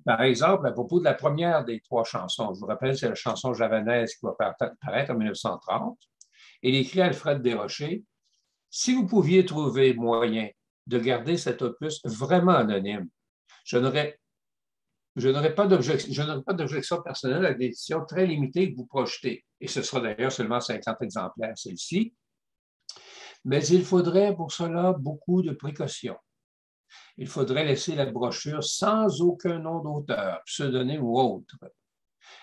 Par exemple, à propos de la première des 3 chansons, je vous rappelle, c'est la chanson javanaise qui va paraître en 1930. Il écrit à Alfred Desrochers, « Si vous pouviez trouver moyen de garder cet opus vraiment anonyme, je n'aurais pas d'objection personnelle à l'édition très limitée que vous projetez. Et ce sera d'ailleurs seulement 50 exemplaires, celle-ci. Mais il faudrait pour cela beaucoup de précautions. Il faudrait laisser la brochure sans aucun nom d'auteur, pseudonyme ou autre.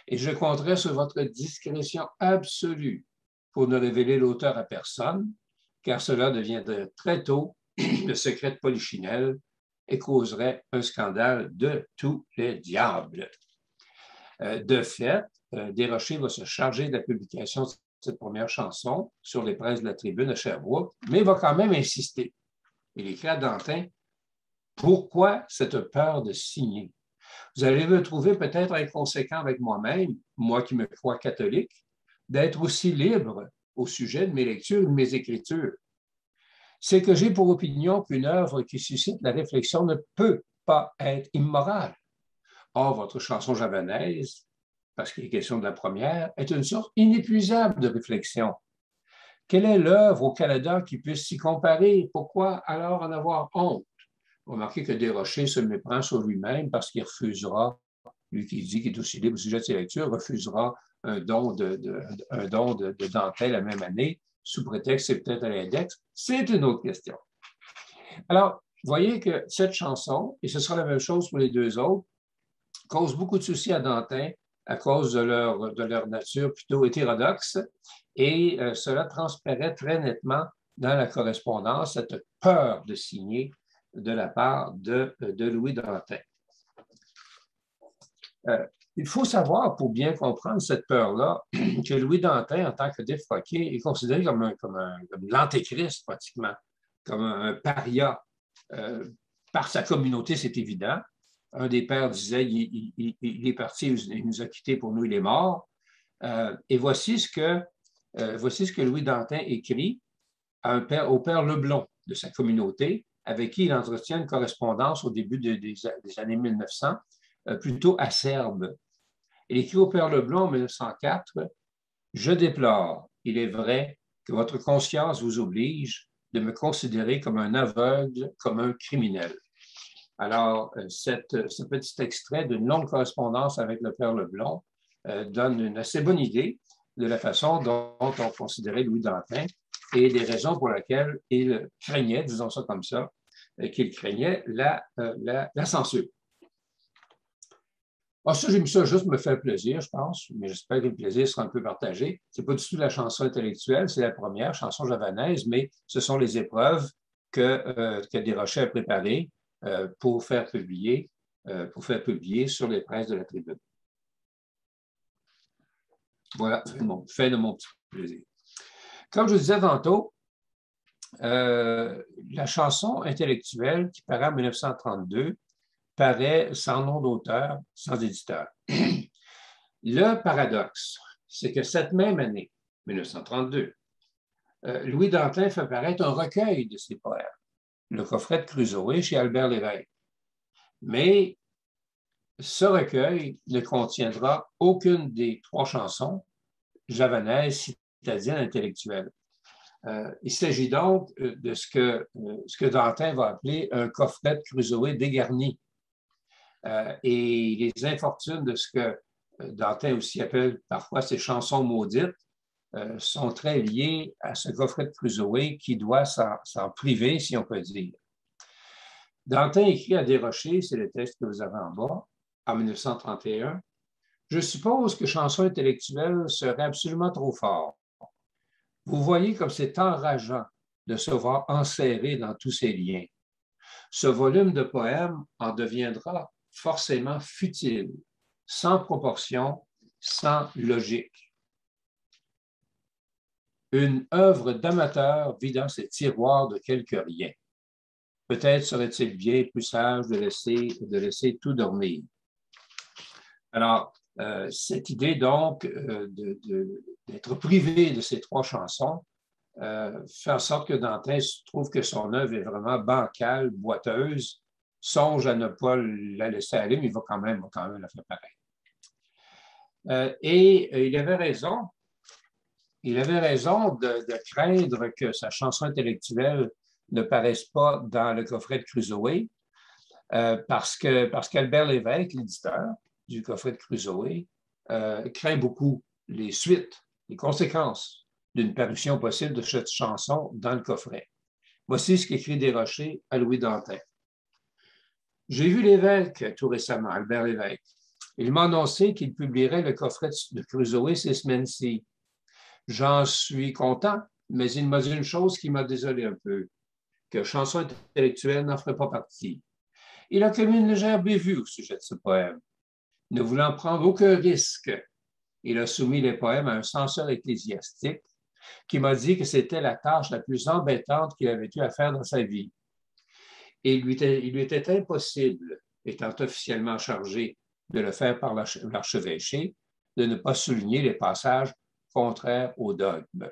Et je compterai sur votre discrétion absolue pour ne révéler l'auteur à personne, car cela deviendrait très tôt le secret de Polichinelle et causerait un scandale de tous les diables. De fait, Desrochers va se charger de la publication de cette première chanson sur les presses de la Tribune à Sherbrooke, mais il va quand même insister. Il écrit à Dantin, « Pourquoi cette peur de signer? Vous allez me trouver peut-être inconséquent avec moi-même, moi qui me crois catholique, d'être aussi libre au sujet de mes lectures et de mes écritures. C'est que j'ai pour opinion qu'une œuvre qui suscite la réflexion ne peut pas être immorale. Or, votre chanson javanaise, parce qu'il est question de la première, est une source inépuisable de réflexion. Quelle est l'œuvre au Canada qui puisse s'y comparer? Pourquoi alors en avoir honte? » Remarquez que Desrochers se méprend sur lui-même parce qu'il refusera, lui qui dit qu'il est aussi libre au sujet de ses lectures, refusera un don de Dantin la même année, sous prétexte que c'est peut-être à l'index. C'est une autre question. Alors, vous voyez que cette chanson, et ce sera la même chose pour les 2 autres, cause beaucoup de soucis à Dantin à cause de leur nature plutôt hétérodoxe, et cela transparaît très nettement dans la correspondance, cette peur de signer de la part de Louis Dantin. Il faut savoir, pour bien comprendre cette peur-là, que Louis Dantin, en tant que défroqué, est considéré comme l'antéchrist, pratiquement, comme un paria. Par sa communauté, c'est évident. Un des pères disait, il est parti, il nous a quittés, pour nous, il est mort. Et voici ce que Louis Dantin écrit au père Leblond. de sa communauté, avec qui il entretient une correspondance au début des années 1900, plutôt acerbe. Il écrit au Père Leblond en 1904 « Je déplore, il est vrai, que votre conscience vous oblige de me considérer comme un aveugle, comme un criminel. » Alors, ce petit extrait d'une longue correspondance avec le Père Leblond donne une assez bonne idée de la façon dont on considérait Louis Dantin et des raisons pour lesquelles il craignait, disons ça comme ça, qu'il craignait la censure. Alors ça, j'ai mis ça juste pour me faire plaisir, je pense, mais j'espère que le plaisir sera un peu partagé. Ce n'est pas du tout la chanson intellectuelle, c'est la première chanson javanaise, mais ce sont les épreuves que Desrochers a préparées pour faire publier sur les presses de la Tribune. Voilà, fait de mon petit plaisir. Comme je vous disais tantôt, la chanson intellectuelle qui paraît en 1932 paraît sans nom d'auteur, sans éditeur. Le paradoxe, c'est que cette même année, 1932, Louis Dantin fait paraître un recueil de ses poèmes, le coffret de Crusoé chez Albert Lévesque. Mais ce recueil ne contiendra aucune des 3 chansons javanaises, citadines, intellectuelles. Il s'agit donc de ce que Dantin va appeler un coffret de Crusoé dégarni. Et les infortunes de ce que Dantin aussi appelle parfois ses chansons maudites sont très liées à ce coffret de Crusoé qui doit s'en priver, si on peut dire. Dantin écrit à Desrochers, c'est le texte que vous avez en bas, en 1931. « Je suppose que chanson intellectuelle serait absolument trop fort. Vous voyez comme c'est enrageant de se voir enserré dans tous ces liens. Ce volume de poèmes en deviendra forcément futile, sans proportion, sans logique. Une œuvre d'amateur vidant ses tiroirs de quelques riens. Peut-être serait-il bien plus sage de laisser tout dormir. » Alors, cette idée donc d'être privé de ces 3 chansons fait en sorte que Dantin trouve que son œuvre est vraiment bancale, boiteuse, songe à ne pas la laisser aller, mais il va quand même la faire pareil. Et il avait raison. Il avait raison de craindre que sa chanson intellectuelle ne paraisse pas dans le coffret de Crusoé, parce qu'Albert Lévesque, l'éditeur du coffret de Crusoé, craint beaucoup les suites, les conséquences d'une parution possible de cette chanson dans le coffret. Voici ce qu'écrit Desrochers à Louis Dantin. « J'ai vu Lévesque tout récemment, Albert Lévesque. Il m'a annoncé qu'il publierait le coffret de Crusoé ces semaines-ci. J'en suis content, mais il m'a dit une chose qui m'a désolé un peu, que chanson intellectuelle n'en ferait pas partie. Il a commis une légère bévue au sujet de ce poème. Ne voulant prendre aucun risque, il a soumis les poèmes à un censeur ecclésiastique qui m'a dit que c'était la tâche la plus embêtante qu'il avait eu à faire dans sa vie. Et il lui était impossible, étant officiellement chargé de le faire par l'archevêché, de ne pas souligner les passages contraires au dogme.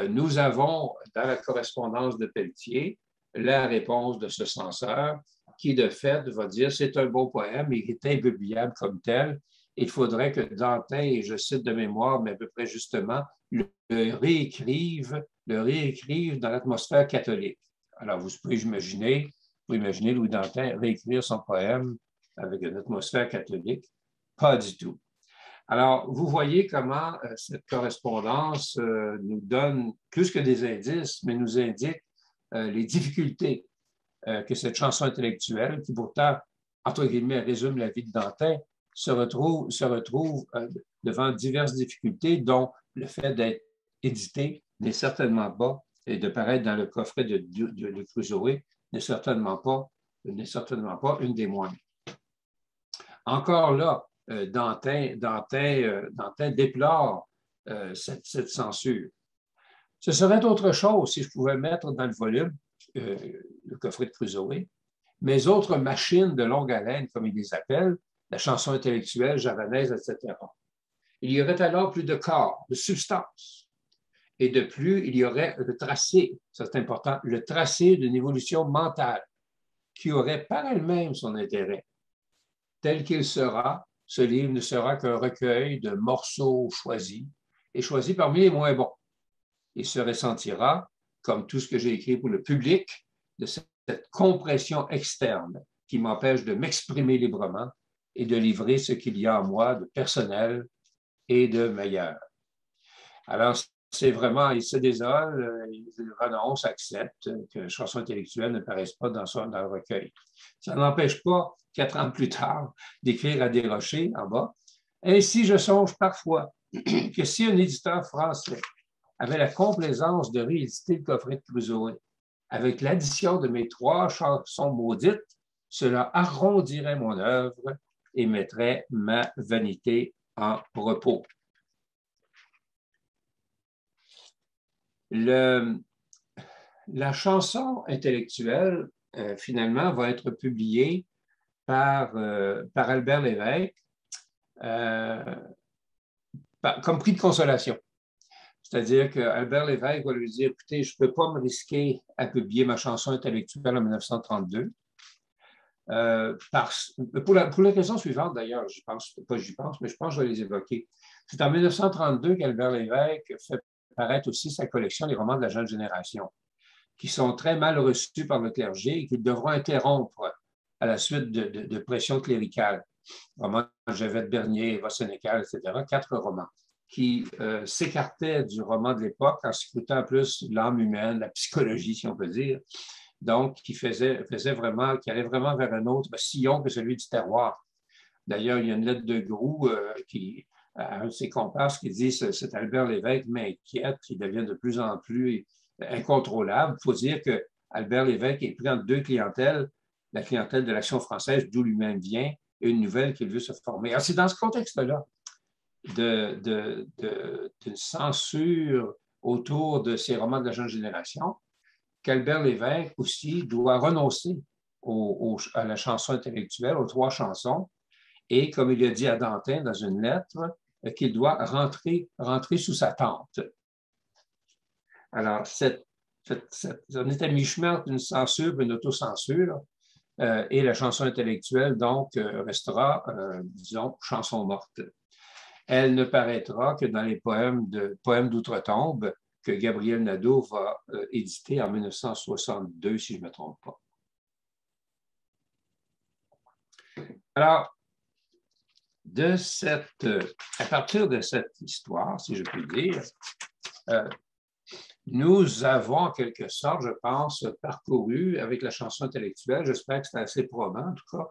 Nous avons, dans la correspondance de Pelletier, la réponse de ce censeur qui, de fait, va dire « c'est un beau poème, il est impubliable comme tel. Il faudrait que Dantin, et je cite de mémoire, mais à peu près justement, le réécrive dans l'atmosphère catholique. » Alors, vous pouvez imaginer Louis Dantin réécrire son poème avec une atmosphère catholique. Pas du tout. Alors, vous voyez comment cette correspondance nous donne plus que des indices, mais nous indique les difficultés que cette chanson intellectuelle, qui pourtant, entre guillemets, résume la vie de Dantin, se retrouve devant diverses difficultés, dont le fait d'être édité n'est certainement pas, et de paraître dans le coffret de Crusoé, n'est certainement pas une des moindres. Encore là, Dantin déplore cette censure. Ce serait autre chose si je pouvais mettre dans le volume le coffret de Crusoé, mes autres machines de longue haleine, comme il les appelle, la chanson intellectuelle, javanaise, etc. Il y aurait alors plus de corps, de substance. Et de plus, il y aurait le tracé, ça c'est important, le tracé d'une évolution mentale qui aurait par elle-même son intérêt. Tel qu'il sera, ce livre ne sera qu'un recueil de morceaux choisis et choisis parmi les moins bons. Il se ressentira, comme tout ce que j'ai écrit pour le public, de cette compression externe qui m'empêche de m'exprimer librement et de livrer ce qu'il y a en moi de personnel et de meilleur. Alors, c'est vraiment, il se désole, il renonce, accepte que Chansons intellectuelles ne paraissent pas dans le recueil. Ça n'empêche pas, 4 ans plus tard, d'écrire à Desrochers en bas. Ainsi, je songe parfois que si un éditeur français avait la complaisance de rééditer le coffret de Clouseau avec l'addition de mes 3 chansons maudites, cela arrondirait mon œuvre et mettrait ma vanité en repos. La chanson intellectuelle, finalement, va être publiée par Albert Lévesque comme prix de consolation. C'est-à-dire qu'Albert Lévesque va lui dire, écoutez, je ne peux pas me risquer à publier ma chanson intellectuelle en 1932. Pour la raison suivante, d'ailleurs, mais je pense que je vais les évoquer. C'est en 1932 qu'Albert Lévesque fait paraître aussi sa collection des romans de la jeune génération, qui sont très mal reçus par le clergé et qu'il devront interrompre à la suite de pressions cléricales. Romans de Javette Bernier, Eva Sénécal, etc., 4 romans qui s'écartaient du roman de l'époque en scrutant plus l'âme humaine, la psychologie, si on peut dire. Donc, qui allait vraiment vers un autre sillon que celui du terroir. D'ailleurs, il y a une lettre de Groux à un de ses comparses qui dit « Cet Albert Lévesque m'inquiète, il devient de plus en plus incontrôlable ». Il faut dire que Albert Lévesque est pris entre 2 clientèles, la clientèle de l'Action française, d'où lui-même vient, et une nouvelle qu'il veut se former. Alors, c'est dans ce contexte-là d'une censure autour de ces romans de la jeune génération qu'Albert Lévesque aussi doit renoncer à la chanson intellectuelle, aux 3 chansons, et comme il a dit à Dantin dans une lettre, qu'il doit rentrer sous sa tente. Alors, on est à mi-chemin entre une censure et une autocensure, et la chanson intellectuelle, donc, restera, disons, chanson morte. Elle ne paraîtra que dans les poèmes d'outre-tombe que Gabriel Nadeau va éditer en 1962, si je ne me trompe pas. Alors, à partir de cette histoire, si je puis dire, nous avons en quelque sorte, je pense, parcouru avec la chanson intellectuelle, j'espère que c'est assez probant en tout cas,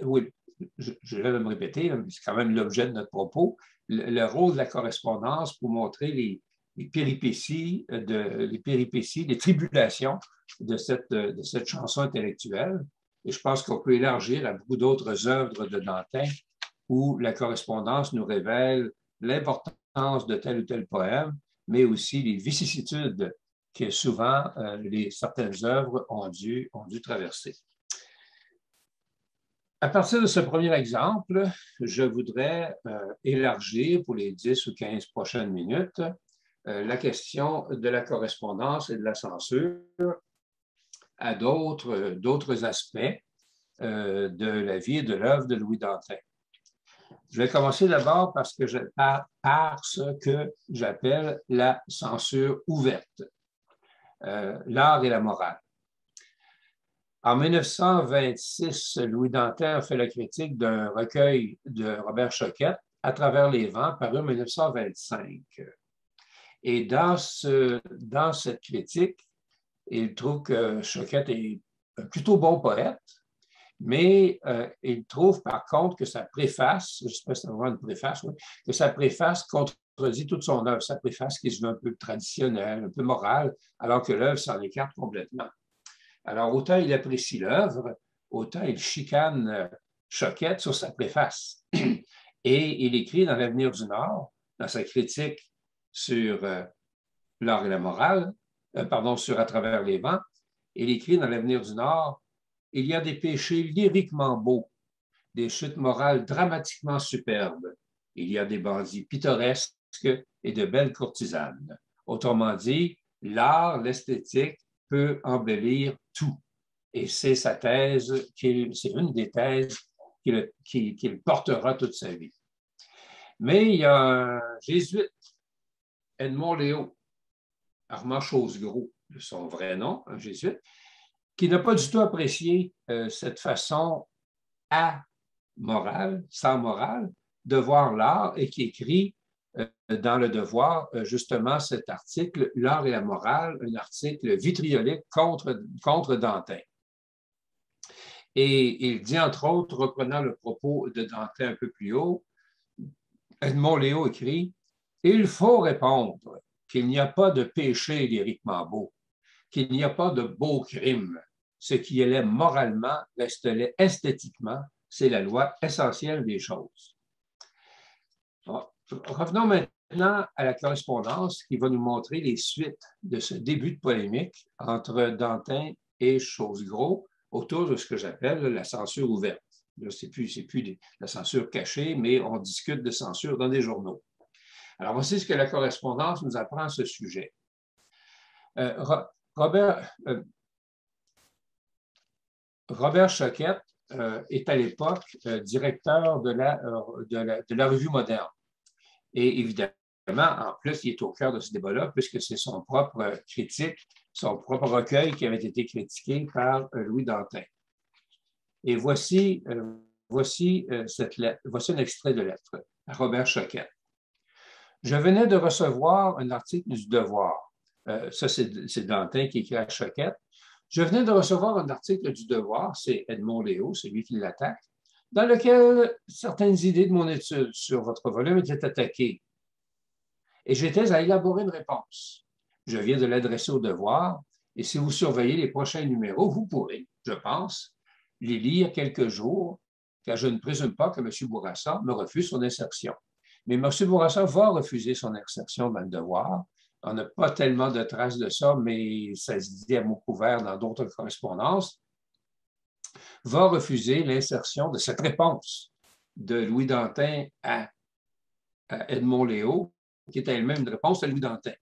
oui, je vais me répéter, mais c'est quand même l'objet de notre propos, le rôle de la correspondance pour montrer les péripéties, les tribulations de cette chanson intellectuelle. Et je pense qu'on peut élargir à beaucoup d'autres œuvres de Dantin où la correspondance nous révèle l'importance de tel ou tel poème, mais aussi les vicissitudes que souvent certaines œuvres ont dû traverser. À partir de ce premier exemple, je voudrais élargir pour les 10 ou 15 prochaines minutes la question de la correspondance et de la censure à d'autres aspects de la vie et de l'œuvre de Louis Dantin. Je vais commencer d'abord par ce que j'appelle la censure ouverte, l'art et la morale. En 1926, Louis Dantin a fait la critique d'un recueil de Robert Choquette, À travers les vents, paru en 1925. Et dans cette critique, il trouve que Choquette est un plutôt bon poète, mais il trouve par contre que sa préface, je ne sais pas si c'est vraiment une préface, oui, que sa préface contredit toute son œuvre. Sa préface qui se veut un peu traditionnelle, un peu morale, alors que l'œuvre s'en écarte complètement. Alors, autant il apprécie l'œuvre, autant il chicane Choquette sur sa préface. Et il écrit dans l'Avenir du Nord, dans sa critique sur l'art et la morale, sur À travers les vents, il écrit dans l'Avenir du Nord, il y a des péchés lyriquement beaux, des chutes morales dramatiquement superbes. Il y a des bandits pittoresques et de belles courtisanes. Autrement dit, l'art, l'esthétique peut embellir tout. Et c'est sa thèse, c'est une des thèses qu'il portera toute sa vie. Mais il y a un jésuite, Edmond Léo, Armand Chosgros, de son vrai nom, un jésuite, qui n'a pas du tout apprécié cette façon amorale, sans morale, de voir l'art et qui écrit dans Le Devoir, justement, cet article, L'art et la morale, un article vitriolique contre Dantin. Et il dit, entre autres, reprenant le propos de Dantin un peu plus haut, Edmond Léo écrit « Il faut répondre qu'il n'y a pas de péché lyriquement beau, qu'il n'y a pas de beau crime. Ce qui est laid moralement reste laid esthétiquement, c'est la loi essentielle des choses. » Revenons maintenant à la correspondance qui va nous montrer les suites de ce début de polémique entre Dantin et Chosgros autour de ce que j'appelle la censure ouverte. Là, c'est plus la censure cachée, mais on discute de censure dans des journaux. Alors, voici ce que la correspondance nous apprend à ce sujet. Robert Choquette est à l'époque directeur de la Revue moderne. Et évidemment, en plus, il est au cœur de ce débat-là, puisque c'est son propre critique, son propre recueil qui avait été critiqué par Louis Dantin. Et voici un extrait de lettre à Robert Choquette. Je venais de recevoir un article du Devoir. Ça, c'est Dantin qui écrit à Choquette. Je venais de recevoir un article du Devoir, c'est Edmond Léo, c'est lui qui l'attaque, dans lequel certaines idées de mon étude sur votre volume étaient attaquées. Et j'étais à élaborer une réponse. Je viens de l'adresser au Devoir, et si vous surveillez les prochains numéros, vous pourrez, je pense, les lire quelques jours, car je ne présume pas que M. Bourassa me refuse son insertion. Mais M. Bourassa va refuser son insertion dans le Devoir. On n'a pas tellement de traces de ça, mais ça se dit à mots couverts dans d'autres correspondances. Va refuser l'insertion de cette réponse de Louis Dantin à Edmond Léo, qui était elle-même une réponse à Louis Dantin.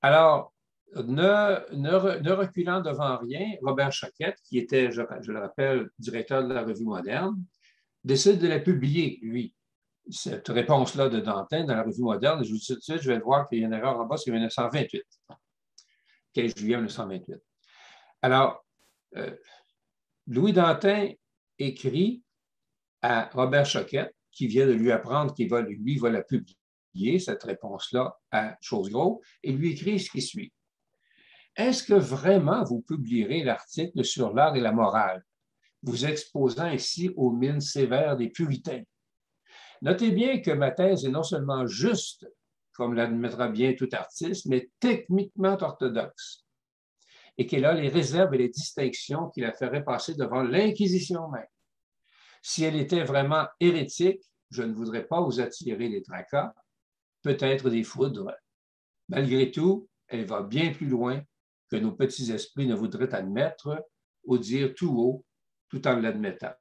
Alors, ne reculant devant rien, Robert Choquette, qui était, je le rappelle, directeur de la Revue moderne, décide de la publier, lui, cette réponse-là de Dantin dans la Revue moderne. Je vous dis tout de suite, je vais voir qu'il y a une erreur en bas, c'est 1928. 15 juillet 1928. Alors, Louis Dantin écrit à Robert Choquette, qui vient de lui apprendre qu'il va la publier, cette réponse-là, à Chosgros, et lui écrit ce qui suit. Est-ce que vraiment vous publierez l'article sur l'art et la morale, vous exposant ainsi aux mines sévères des puritains? Notez bien que ma thèse est non seulement juste, comme l'admettra bien tout artiste, mais techniquement orthodoxe, et qu'elle a les réserves et les distinctions qui la feraient passer devant l'Inquisition même. Si elle était vraiment hérétique, je ne voudrais pas vous attirer les tracas, peut-être des foudres. Malgré tout, elle va bien plus loin que nos petits esprits ne voudraient admettre ou dire tout haut, tout en l'admettant.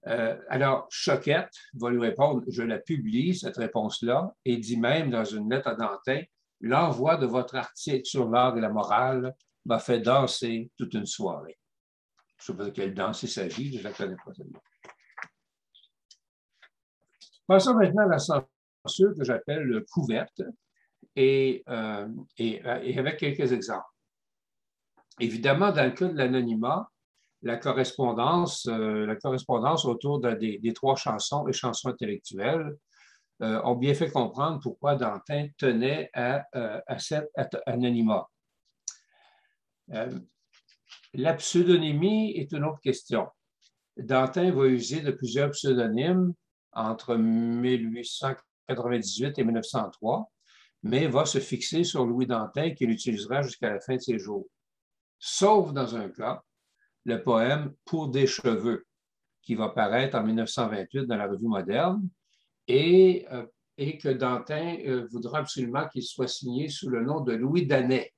Alors, Choquette va lui répondre, je la publie, cette réponse-là, et dit même dans une lettre à Dantin, l'envoi de votre article sur l'art et la morale m'a fait danser toute une soirée. Je ne sais pas de quelle danse il s'agit, je ne la connais pas celle-là. Passons maintenant à la censure que j'appelle couverte, et avec quelques exemples. Évidemment, dans le cas de l'anonymat, la correspondance autour des trois chansons et chansons intellectuelles ont bien fait comprendre pourquoi Dantin tenait à cet anonymat. La pseudonymie est une autre question. Dantin va user de plusieurs pseudonymes entre 1898 et 1903, mais va se fixer sur Louis Dantin qu'il utilisera jusqu'à la fin de ses jours. Sauf dans un cas, le poème Pour des cheveux, qui va paraître en 1928 dans la Revue moderne, et que Dantin voudra absolument qu'il soit signé sous le nom de Louis Danet.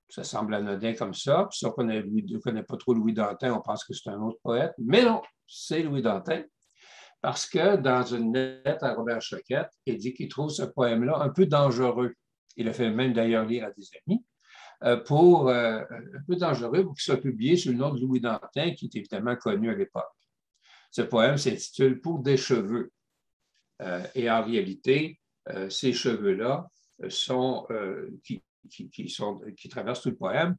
Ça semble anodin comme ça, puis si on ne connaît pas trop Louis Dantin, on pense que c'est un autre poète, mais non, c'est Louis Dantin. Parce que dans une lettre à Robert Choquette, il dit qu'il trouve ce poème-là un peu dangereux. Il a fait même d'ailleurs lire à des amis, un peu dangereux pour qu'il soit publié sous le nom de Louis Dantin, qui est évidemment connu à l'époque. Ce poème s'intitule Pour des cheveux. Et en réalité, ces cheveux-là qui traversent tout le poème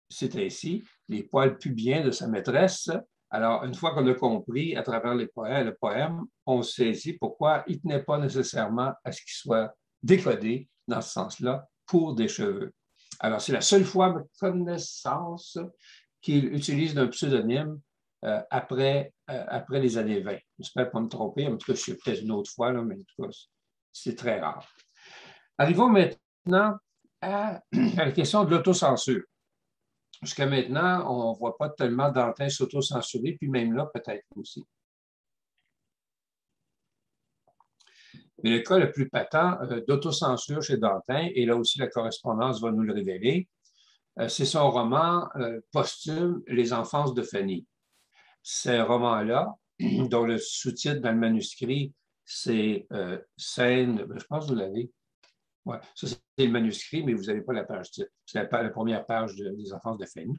c'est ainsi, les poils pubiens de sa maîtresse. Alors, une fois qu'on a compris à travers le poème, on saisit pourquoi il ne tenait pas nécessairement à ce qu'il soit décodé dans ce sens-là pour des cheveux. Alors, c'est la seule fois à ma connaissance qu'il utilise un pseudonyme après les années 20. J'espère pas me tromper, en tout cas, je sais peut-être une autre fois, là, mais en tout cas, c'est très rare. Arrivons maintenant à la question de l'autocensure. Jusqu'à maintenant, on ne voit pas tellement Dantin s'autocensurer, puis même là, peut-être aussi. Mais le cas le plus patent d'autocensure chez Dantin, et là aussi la correspondance va nous le révéler, c'est son roman posthume Les enfances de Fanny. Ce roman-là, dont le sous-titre dans le manuscrit, c'est Scène, je pense que vous l'avez. Ouais, ça, c'est le manuscrit, mais vous n'avez pas la page titre. C'est la première page des enfances de Fanny.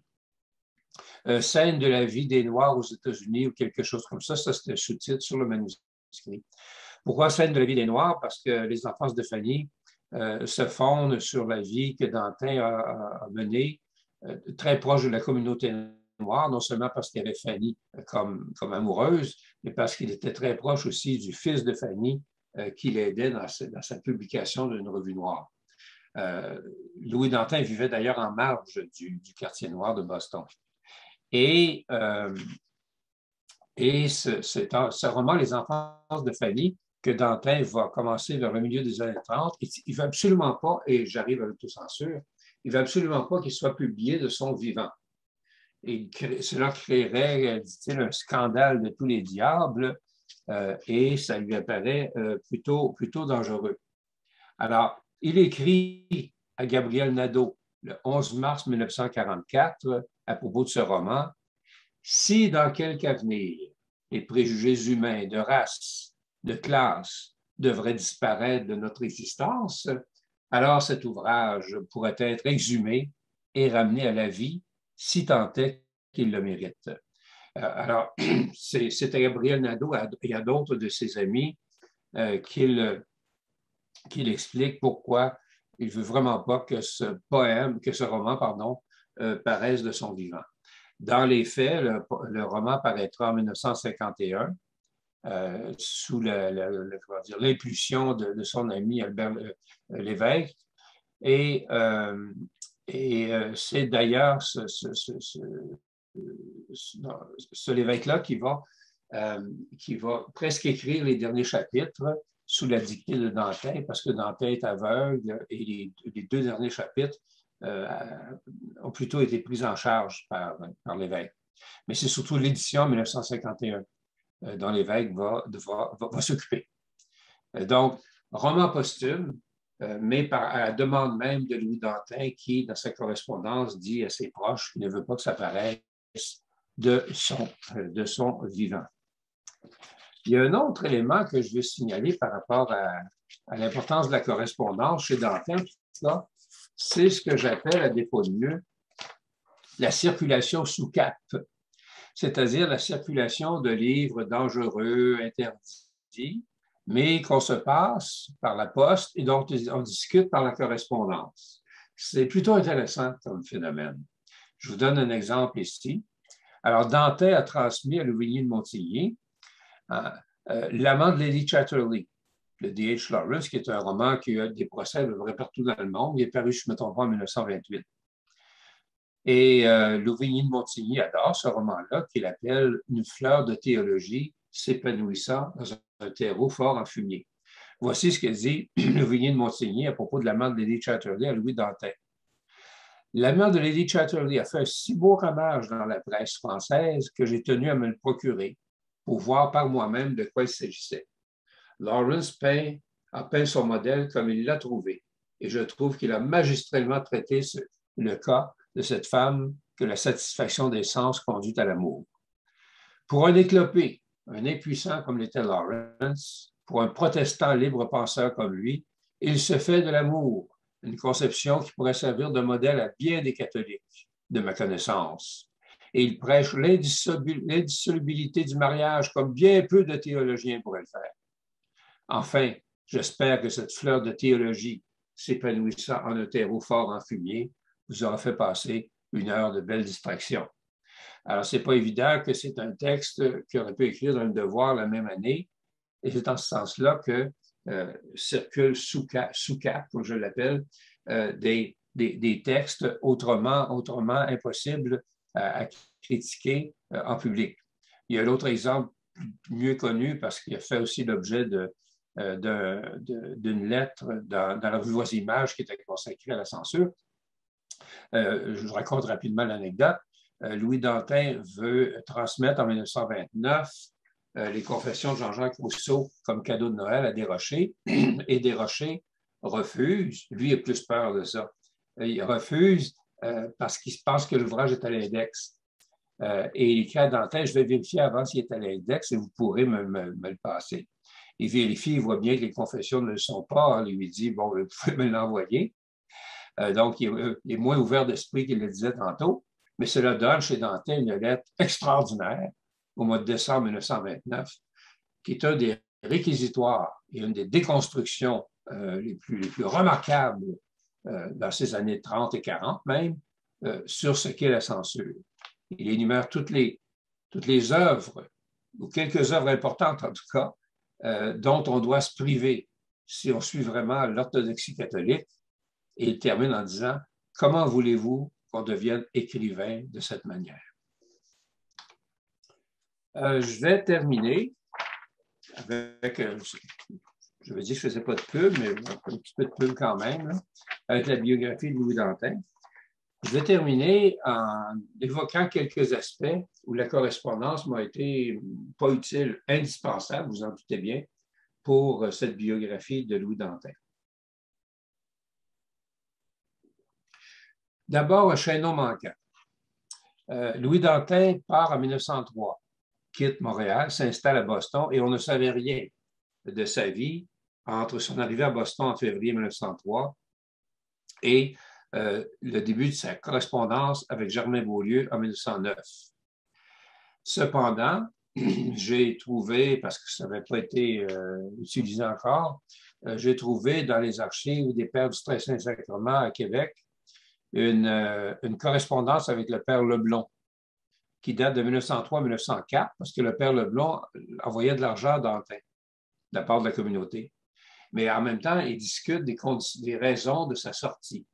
Scène de la vie des Noirs aux États-Unis ou quelque chose comme ça. Ça, c'est le sous-titre sur le manuscrit. Pourquoi Scène de la vie des Noirs? Parce que les enfances de Fanny se fondent sur la vie que Dantin a menée, très proche de la communauté noire, non seulement parce qu'il y avait Fanny comme amoureuse, mais parce qu'il était très proche aussi du fils de Fanny qui l'aidait dans sa publication d'une revue noire. Louis Dantin vivait d'ailleurs en marge du quartier noir de Boston. Et ce roman, Les enfances de Fanny, que Dantin va commencer vers le milieu des années 30, il ne veut absolument pas, et j'arrive à l'autocensure, il ne veut absolument pas qu'il soit publié de son vivant. Et cela créerait, dit-il, un scandale de tous les diables, et ça lui apparaît plutôt dangereux. Alors, il écrit à Gabriel Nadeau le 11 mars 1944 à propos de ce roman. Si dans quelque avenir les préjugés humains de race, de classe devraient disparaître de notre existence, alors cet ouvrage pourrait être exhumé et ramené à la vie si tant est qu'il le mérite. Alors, c'est à Gabriel Nadeau et à d'autres de ses amis qu'il explique pourquoi il ne veut vraiment pas que ce roman, paraisse de son vivant. Dans les faits, le roman paraîtra en 1951 sous l'impulsion de son ami Albert Lévesque. Et c'est d'ailleurs ce Lévesque-là qui va presque écrire les derniers chapitres sous la dictée de Dantin, parce que Dantin est aveugle et les deux derniers chapitres ont plutôt été pris en charge par Lévesque. Mais c'est surtout l'édition en 1951 dont Lévesque va s'occuper. Donc, roman posthume, mais à la demande même de Louis Dantin, qui, dans sa correspondance, dit à ses proches qu'il ne veut pas que ça paraisse de son vivant. Il y a un autre élément que je veux signaler par rapport à l'importance de la correspondance chez Dantin, c'est ce que j'appelle, à défaut de mieux, la circulation sous cap, c'est-à-dire la circulation de livres dangereux, interdits, mais qu'on se passe par la poste et dont on discute par la correspondance. C'est plutôt intéressant comme phénomène. Je vous donne un exemple ici. Alors, Dantin a transmis à Louvigny de Montilly L'amant de Lady Chatterley, de D.H. Lawrence, qui est un roman qui a des procès à peu près partout dans le monde. Il est paru, je ne me trompe pas, en 1928. Et Louvigny de Montigny adore ce roman-là, qu'il appelle Une fleur de théologie s'épanouissant dans un terreau fort en fumier. Voici ce que dit Louvigny de Montigny à propos de l'amant de Lady Chatterley à Louis Dantin. L'amant de Lady Chatterley a fait un si beau ramage dans la presse française que j'ai tenu à me le procurer pour voir par moi-même de quoi il s'agissait. Lawrence a peint son modèle comme il l'a trouvé, et je trouve qu'il a magistralement traité le cas de cette femme que la satisfaction des sens conduit à l'amour. Pour un éclopé un impuissant comme l'était Lawrence, pour un protestant libre-penseur comme lui, il se fait de l'amour, une conception qui pourrait servir de modèle à bien des catholiques, de ma connaissance. Et il prêche l'indissolubilité du mariage comme bien peu de théologiens pourraient le faire. Enfin, j'espère que cette fleur de théologie, s'épanouissant en un terreau fort en fumier, vous aura fait passer une heure de belle distraction. Alors, ce n'est pas évident que c'est un texte qu'il aurait pu écrire dans le Devoir la même année, et c'est en ce sens-là que circulent sous cap, comme je l'appelle, des textes autrement impossibles à critiquer en public. Il y a l'autre exemple mieux connu parce qu'il a fait aussi l'objet d'une lettre dans la revue Voix-Images qui était consacrée à la censure. Je vous raconte rapidement l'anecdote. Louis Dantin veut transmettre en 1929 les confessions de Jean-Jacques Rousseau comme cadeau de Noël à Desrochers, et Desrochers refuse. Lui a plus peur de ça. Il refuse parce qu'il pense que l'ouvrage est à l'index. Et il écrit à Dantin, je vais vérifier avant s'il est à l'index et vous pourrez me le passer. Il vérifie, il voit bien que les confessions ne le sont pas. Il lui dit, bon, vous pouvez me l'envoyer. Donc, il est moins ouvert d'esprit qu'il le disait tantôt, mais cela donne chez Dantin une lettre extraordinaire au mois de décembre 1929, qui est un des réquisitoires et une des déconstructions les plus remarquables dans ces années 30 et 40 même, sur ce qu'est la censure. Il énumère toutes les œuvres, ou quelques œuvres importantes en tout cas, dont on doit se priver si on suit vraiment l'orthodoxie catholique. Et il termine en disant « Comment voulez-vous qu'on devienne écrivain de cette manière? » Je vais terminer avec, je vais dire que je ne faisais pas de pub, mais un petit peu de pub quand même, là, avec la biographie de Louis Dantin. Je vais terminer en évoquant quelques aspects où la correspondance m'a été pas utile, indispensable, vous en doutez bien, pour cette biographie de Louis Dantin. D'abord, un chaînon manquant. Louis Dantin part en 1903, quitte Montréal, s'installe à Boston et on ne savait rien de sa vie entre son arrivée à Boston en février 1903 et le début de sa correspondance avec Germain Beaulieu en 1909. Cependant, j'ai trouvé, parce que ça n'avait pas été utilisé encore, j'ai trouvé dans les archives des Pères du Très Saint-Sacrement à Québec une correspondance avec le Père Leblond, qui date de 1903-1904, parce que le Père Leblond envoyait de l'argent à Dantin de la part de la communauté. Mais en même temps, il discute des raisons de sa sortie.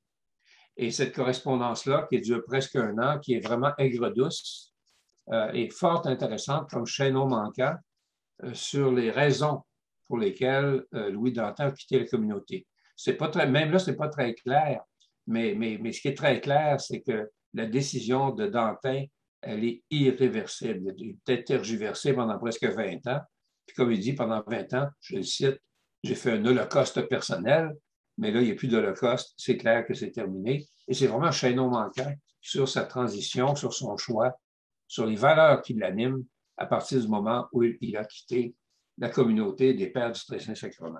Et cette correspondance-là, qui dure presque un an, qui est vraiment aigre-douce, est fort intéressante comme chaînon manquant sur les raisons pour lesquelles Louis Dantin a quitté la communauté. C'est pas très, même là, ce n'est pas très clair, mais ce qui est très clair, c'est que la décision de Dantin, elle est irréversible. Elle est peut-être tergiversée pendant presque 20 ans. Puis comme il dit, pendant 20 ans, je le cite, j'ai fait un holocauste personnel, mais là, il n'y a plus d'holocauste, c'est clair que c'est terminé. Et c'est vraiment un chaînon manquant sur sa transition, sur son choix, sur les valeurs qui l'animent à partir du moment où il a quitté la communauté des Pères du Très Saint-Sacrement.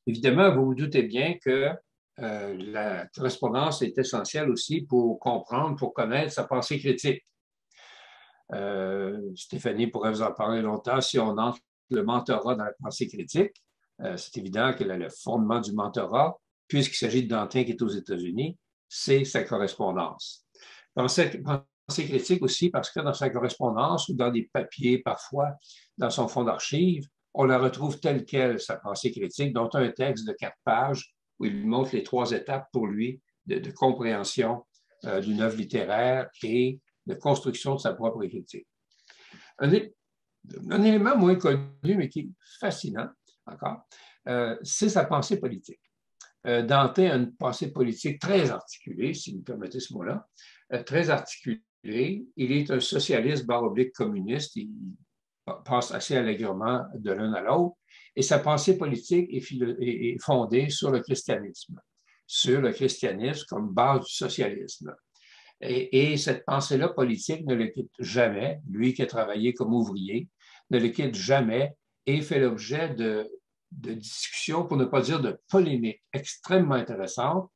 Évidemment, vous vous doutez bien que la correspondance est essentielle aussi pour comprendre, pour connaître sa pensée critique. Stéphanie pourrait vous en parler longtemps si on entre le mentorat dans la pensée critique. C'est évident que le fondement du mentorat, puisqu'il s'agit de Dantin qui est aux États-Unis, c'est sa correspondance. Pensée critique aussi parce que dans sa correspondance ou dans des papiers, parfois dans son fonds d'archives, on la retrouve telle quelle, sa pensée critique, dont un texte de 4 pages où il montre les 3 étapes pour lui de compréhension d'une œuvre littéraire et de construction de sa propre critique. Un élément moins connu, mais qui est fascinant encore, c'est sa pensée politique. Dantin a une pensée politique très articulée, si vous me permettez ce mot-là, très articulée. Il est un socialiste / communiste. Il passe assez allègrement de l'un à l'autre. Et sa pensée politique est fondée sur le christianisme comme base du socialisme. Et cette pensée-là politique ne le quitte jamais, lui qui a travaillé comme ouvrier, ne le quitte jamais et fait l'objet de discussions, pour ne pas dire de polémiques extrêmement intéressantes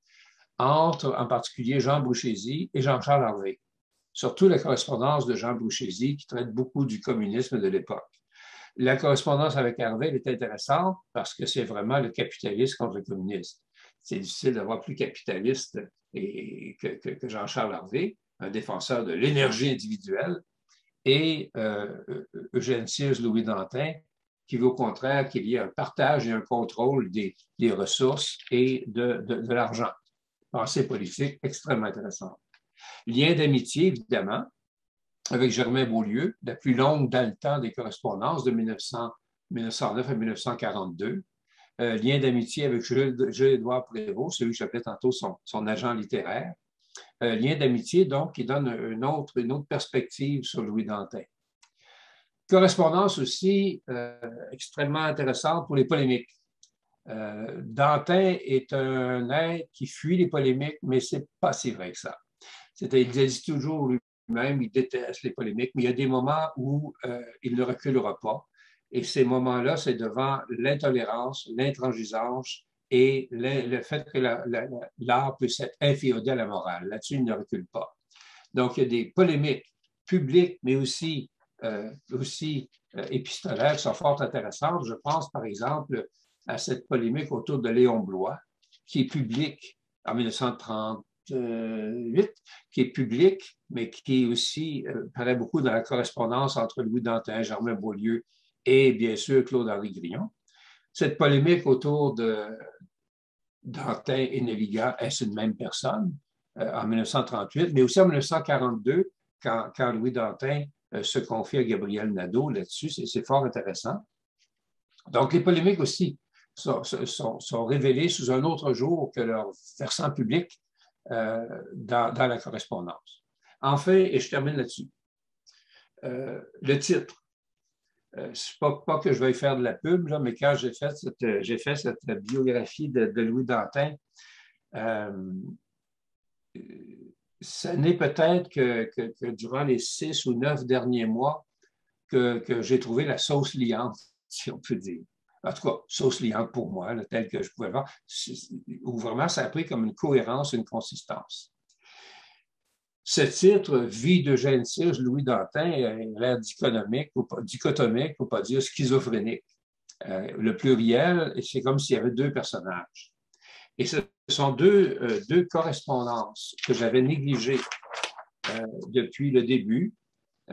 entre, en particulier, Jean Bruchézy et Jean-Charles Harvey. Surtout la correspondance de Jean Bruchézy qui traite beaucoup du communisme de l'époque. La correspondance avec Harvey est intéressante parce que c'est vraiment le capitaliste contre le communisme. C'est difficile d'avoir plus capitaliste que Jean-Charles Harvey, un défenseur de l'énergie individuelle, et Eugène Sears, Louis Dantin, qui veut au contraire qu'il y ait un partage et un contrôle des ressources et de l'argent. Pensée politique extrêmement intéressante. Lien d'amitié, évidemment, avec Germain Beaulieu, la plus longue dans le temps des correspondances de 1909 à 1942. Lien d'amitié avec Jules-Édouard Prévost, celui que j'appelais tantôt son agent littéraire. Lien d'amitié, donc, qui donne une autre perspective sur Louis Dantin. Correspondance aussi extrêmement intéressante pour les polémiques. Dantin est un être qui fuit les polémiques, mais ce n'est pas si vrai que ça. Il dit toujours lui-même, il déteste les polémiques, mais il y a des moments où il ne reculera pas. Et ces moments-là, c'est devant l'intolérance, l'intransigeance et le fait que l'art peut être inféodé à la morale. Là-dessus, il ne recule pas. Donc, il y a des polémiques publiques, mais aussi épistolaires qui sont fort intéressantes. Je pense, par exemple, à cette polémique autour de Léon Bloy, qui est publique en 1938, qui est publique, mais qui aussi paraît beaucoup dans la correspondance entre Louis Dantin, Germain Beaulieu et, bien sûr, Claude-Henri Grillon. Cette polémique autour de Dantin et Néligat, est-ce une même personne en 1938, mais aussi en 1942, quand Louis Dantin se confie à Gabriel Nadeau là-dessus, c'est fort intéressant. Donc, les polémiques aussi sont révélées sous un autre jour que leur versant public dans la correspondance. Enfin, et je termine là-dessus, le titre. Pas que je veuille faire de la pub, là, mais quand j'ai fait cette biographie de Louis Dantin, ce n'est peut-être que durant les 6 ou 9 derniers mois que j'ai trouvé la sauce liante, si on peut dire. En tout cas, sauce liante pour moi, là, telle que je pouvais voir, où vraiment ça a pris comme une cohérence, une consistance. Ce titre, Vie d'Eugène Sears, Louis Dantin, a l'air dichotomique, pour pas dire schizophrénique. Le pluriel, c'est comme s'il y avait deux personnages. Et ce sont deux correspondances que j'avais négligées depuis le début,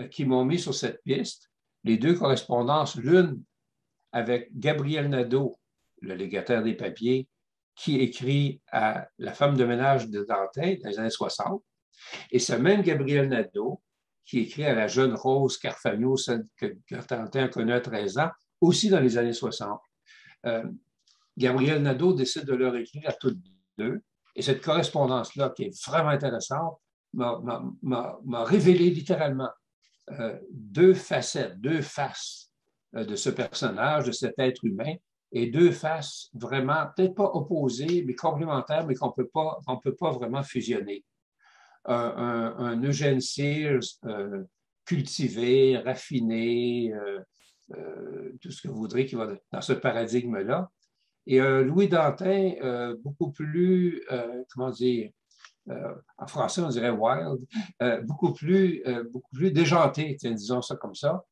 qui m'ont mis sur cette piste. Les deux correspondances, l'une avec Gabriel Nadeau, le légataire des papiers, qui écrit à la femme de ménage de Dantin dans les années 60, et ce même Gabriel Nadeau, qui écrit à la jeune Rose Carfagno, celle que Dantin a connue à 13 ans, aussi dans les années 60. Gabriel Nadeau décide de leur écrire à toutes deux, et cette correspondance-là, qui est vraiment intéressante, m'a révélé littéralement deux facettes, deux faces de ce personnage, de cet être humain, et deux faces vraiment, peut-être pas opposées, mais complémentaires, mais qu'on peut pas vraiment fusionner. Un Eugène Sears cultivé, raffiné, tout ce que vous voudrez qui va dans ce paradigme-là. Et Louis Dantin, beaucoup plus, comment dire, en français on dirait wild, beaucoup plus déjanté, disons ça comme ça.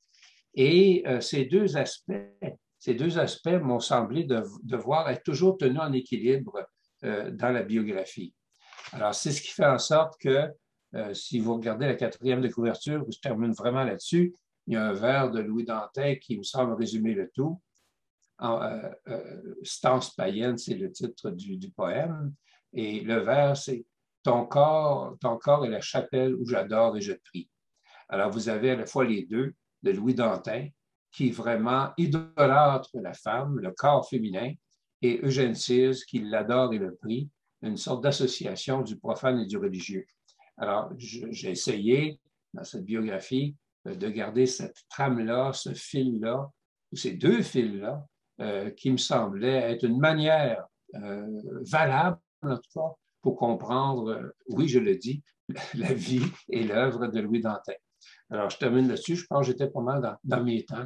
Et ces deux aspects m'ont semblé devoir être toujours tenus en équilibre dans la biographie. Alors, c'est ce qui fait en sorte que, si vous regardez la 4e de couverture, je termine vraiment là-dessus, il y a un vers de Louis Dantin qui me semble résumer le tout. Stance païenne, c'est le titre du poème. Et le vers, c'est ton corps est la chapelle où j'adore et je prie. Alors, vous avez à la fois les deux de Louis Dantin, qui vraiment idolâtre la femme, le corps féminin, et Eugène Sears, qui l'adore et le prie, une sorte d'association du profane et du religieux. Alors, j'ai essayé, dans cette biographie, de garder cette trame-là, ce fil-là, ou ces deux fils-là, qui me semblaient être une manière valable, en tout cas, pour comprendre, oui, je le dis, la vie et l'œuvre de Louis Dantin. Alors, je termine là-dessus. Je pense que j'étais pas mal dans mes temps.